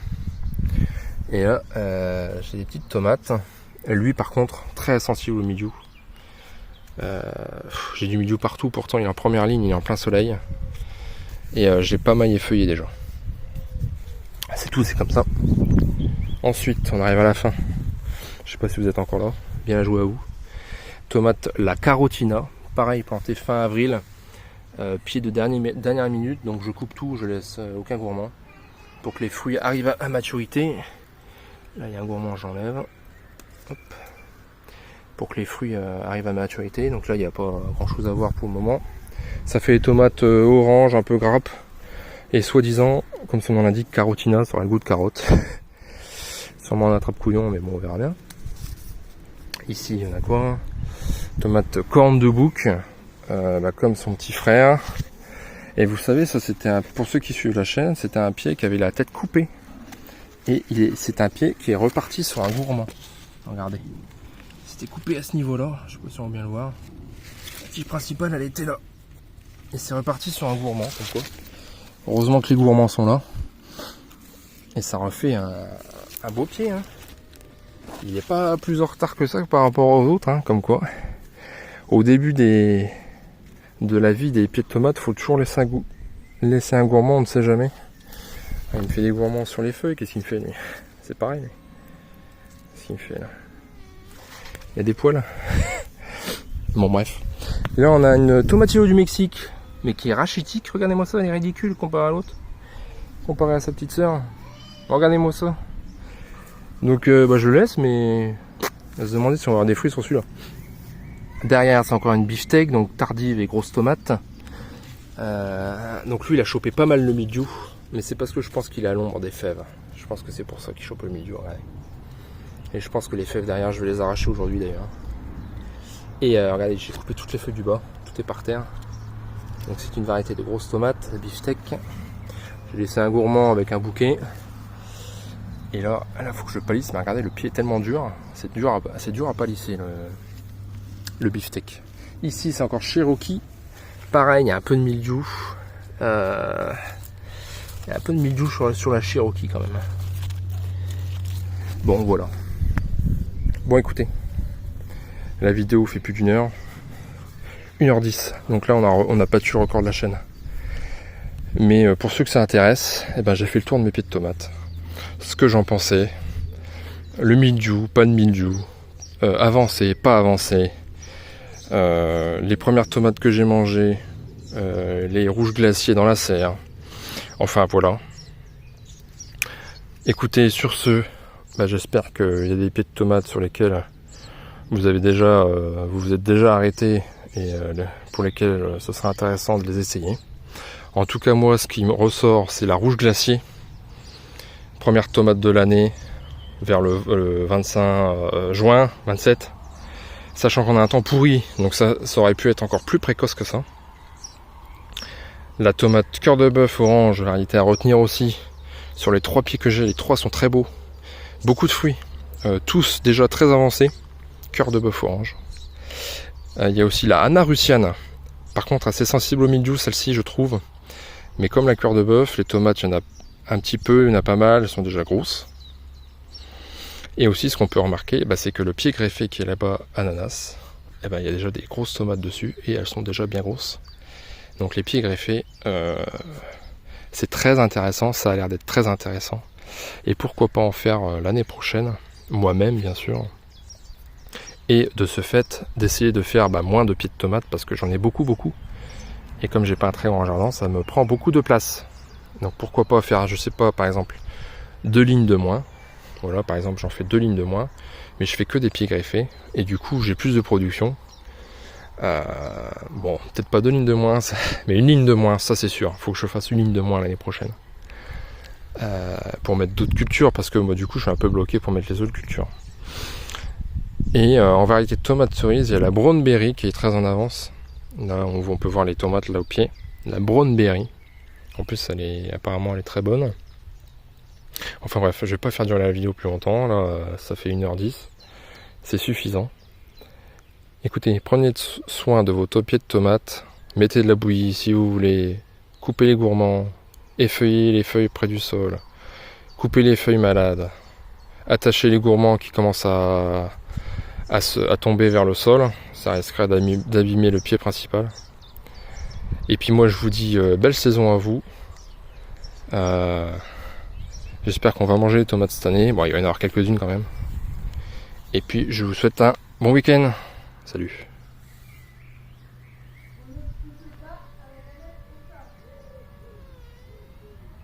Et là j'ai des petites tomates. Lui par contre très sensible au mildiou. J'ai du mildiou partout, pourtant il est en première ligne, il est en plein soleil. Et j'ai pas maillé feuillé déjà. C'est tout, c'est comme ça. Ensuite on arrive à la fin. Je sais pas si vous êtes encore là. Bien joué à vous. Tomate la Carotina, pareil planté fin avril. Pied de dernière minute, donc je coupe tout, je laisse aucun gourmand. Pour que les fruits arrivent à maturité. Là il y a un gourmand, j'enlève. Hop. Pour que les fruits arrivent à maturité. Donc là il n'y a pas grand chose à voir pour le moment. Ça fait les tomates orange, un peu grappe. Et soi-disant, comme son nom l'indique, Carotina, ça aura le goût de carotte. Sûrement un attrape-couillon, mais bon on verra bien. Ici il y en a quoi? Tomate corne de bouc, comme son petit frère. Et vous savez, ça c'était pour ceux qui suivent la chaîne, c'était un pied qui avait la tête coupée. Et c'est un pied qui est reparti sur un gourmand. Regardez. C'était coupé à ce niveau-là. Je sais pas si on va bien le voir. La tige principale, elle était là. Et c'est reparti sur un gourmand, comme quoi. Heureusement que les gourmands sont là. Et ça refait un beau pied. Hein. Il n'est pas plus en retard que ça par rapport aux autres, hein, comme quoi. Au début de la vie des pieds de tomates, il faut toujours laisser un gourmand, on ne sait jamais. Il me fait des gourmands sur les feuilles, qu'est-ce qu'il me fait lui? C'est pareil. Qu'est-ce qu'il me fait là? Il y a des poils. Bon bref. Là on a une tomatillo du Mexique, mais qui est rachitique. Regardez-moi ça, elle est ridicule comparée à l'autre. Comparée à sa petite sœur. Regardez-moi ça. Donc je le laisse, mais on va se demander si on va avoir des fruits sur celui-là. Derrière c'est encore une beefsteak, donc tardive et grosse tomate. Donc lui il a chopé pas mal le mildiou. Mais c'est parce que je pense qu'il est à l'ombre des fèves. Je pense que c'est pour ça qu'il chope le mildiou. Ouais. Et je pense que les fèves derrière, je vais les arracher aujourd'hui d'ailleurs. Et regardez, j'ai coupé toutes les feuilles du bas. Tout est par terre. Donc c'est une variété de grosses tomates, la beefsteak. J'ai laissé un gourmand avec un bouquet. Et là, il faut que je palisse. Mais regardez, le pied est tellement dur. C'est dur à palisser le beefsteak. Ici, c'est encore Cherokee. Pareil, il y a un peu de mildiou. Il y a un peu de mildiou sur la Cherokee quand même. Bon voilà. Bon écoutez. La vidéo fait plus d'une heure. 1h10. Donc là on n'a pas tué le record de la chaîne. Mais pour ceux que ça intéresse, j'ai fait le tour de mes pieds de tomates. Ce que j'en pensais. Le mildiou, pas de mildiou. Avancé, pas avancé. Les premières tomates que j'ai mangées. Les rouges glaciers dans la serre. Enfin voilà. Écoutez, sur ce, j'espère qu'il y a des pieds de tomates sur lesquels vous vous êtes déjà arrêté et pour lesquels ce sera intéressant de les essayer. En tout cas moi ce qui me ressort c'est la rouge glacier. Première tomate de l'année vers le 25 juin, 27. Sachant qu'on a un temps pourri, donc ça aurait pu être encore plus précoce que ça. La tomate cœur de bœuf orange, variété à retenir aussi. Sur les 3 pieds que j'ai, les 3 sont très beaux. Beaucoup de fruits, tous déjà très avancés. Cœur de bœuf orange. Il y a aussi la Anna Russiane. Par contre assez sensible au mildiou celle-ci je trouve. Mais comme la cœur de bœuf, les tomates il y en a un petit peu, il y en a pas mal, elles sont déjà grosses. Et aussi ce qu'on peut remarquer, c'est que le pied greffé qui est là-bas, ananas, il y a déjà des grosses tomates dessus et elles sont déjà bien grosses. Donc les pieds greffés, c'est très intéressant, ça a l'air d'être très intéressant. Et pourquoi pas en faire l'année prochaine, moi-même bien sûr. Et de ce fait, d'essayer de faire moins de pieds de tomates parce que j'en ai beaucoup. Et comme j'ai pas un très grand jardin, ça me prend beaucoup de place. Donc pourquoi pas faire, je sais pas, par exemple, 2 lignes de moins. Voilà, par exemple, j'en fais 2 lignes de moins, mais je fais que des pieds greffés, et du coup, j'ai plus de production. Bon, peut-être pas 2 lignes de moins, mais 1 ligne de moins, ça c'est sûr. Faut que je fasse 1 ligne de moins l'année prochaine. Pour mettre d'autres cultures, parce que moi, du coup, je suis un peu bloqué pour mettre les autres cultures. Et en variété de tomates cerises, il y a la Brown Berry qui est très en avance. Là, on peut voir les tomates là au pied. La Brown Berry. En plus, apparemment, elle est très bonne. Enfin bref, je vais pas faire durer la vidéo plus longtemps. Là, ça fait 1h10. C'est suffisant. Écoutez, prenez soin de vos pieds de tomates. Mettez de la bouillie si vous voulez. Coupez les gourmands. Effeuillez les feuilles près du sol. Coupez les feuilles malades. Attachez les gourmands qui commencent à tomber vers le sol. Ça risquerait d'abîmer le pied principal. Et puis moi je vous dis belle saison à vous. J'espère qu'on va manger les tomates cette année. Bon, il va y en avoir quelques-unes quand même. Et puis je vous souhaite un bon week-end. Salut.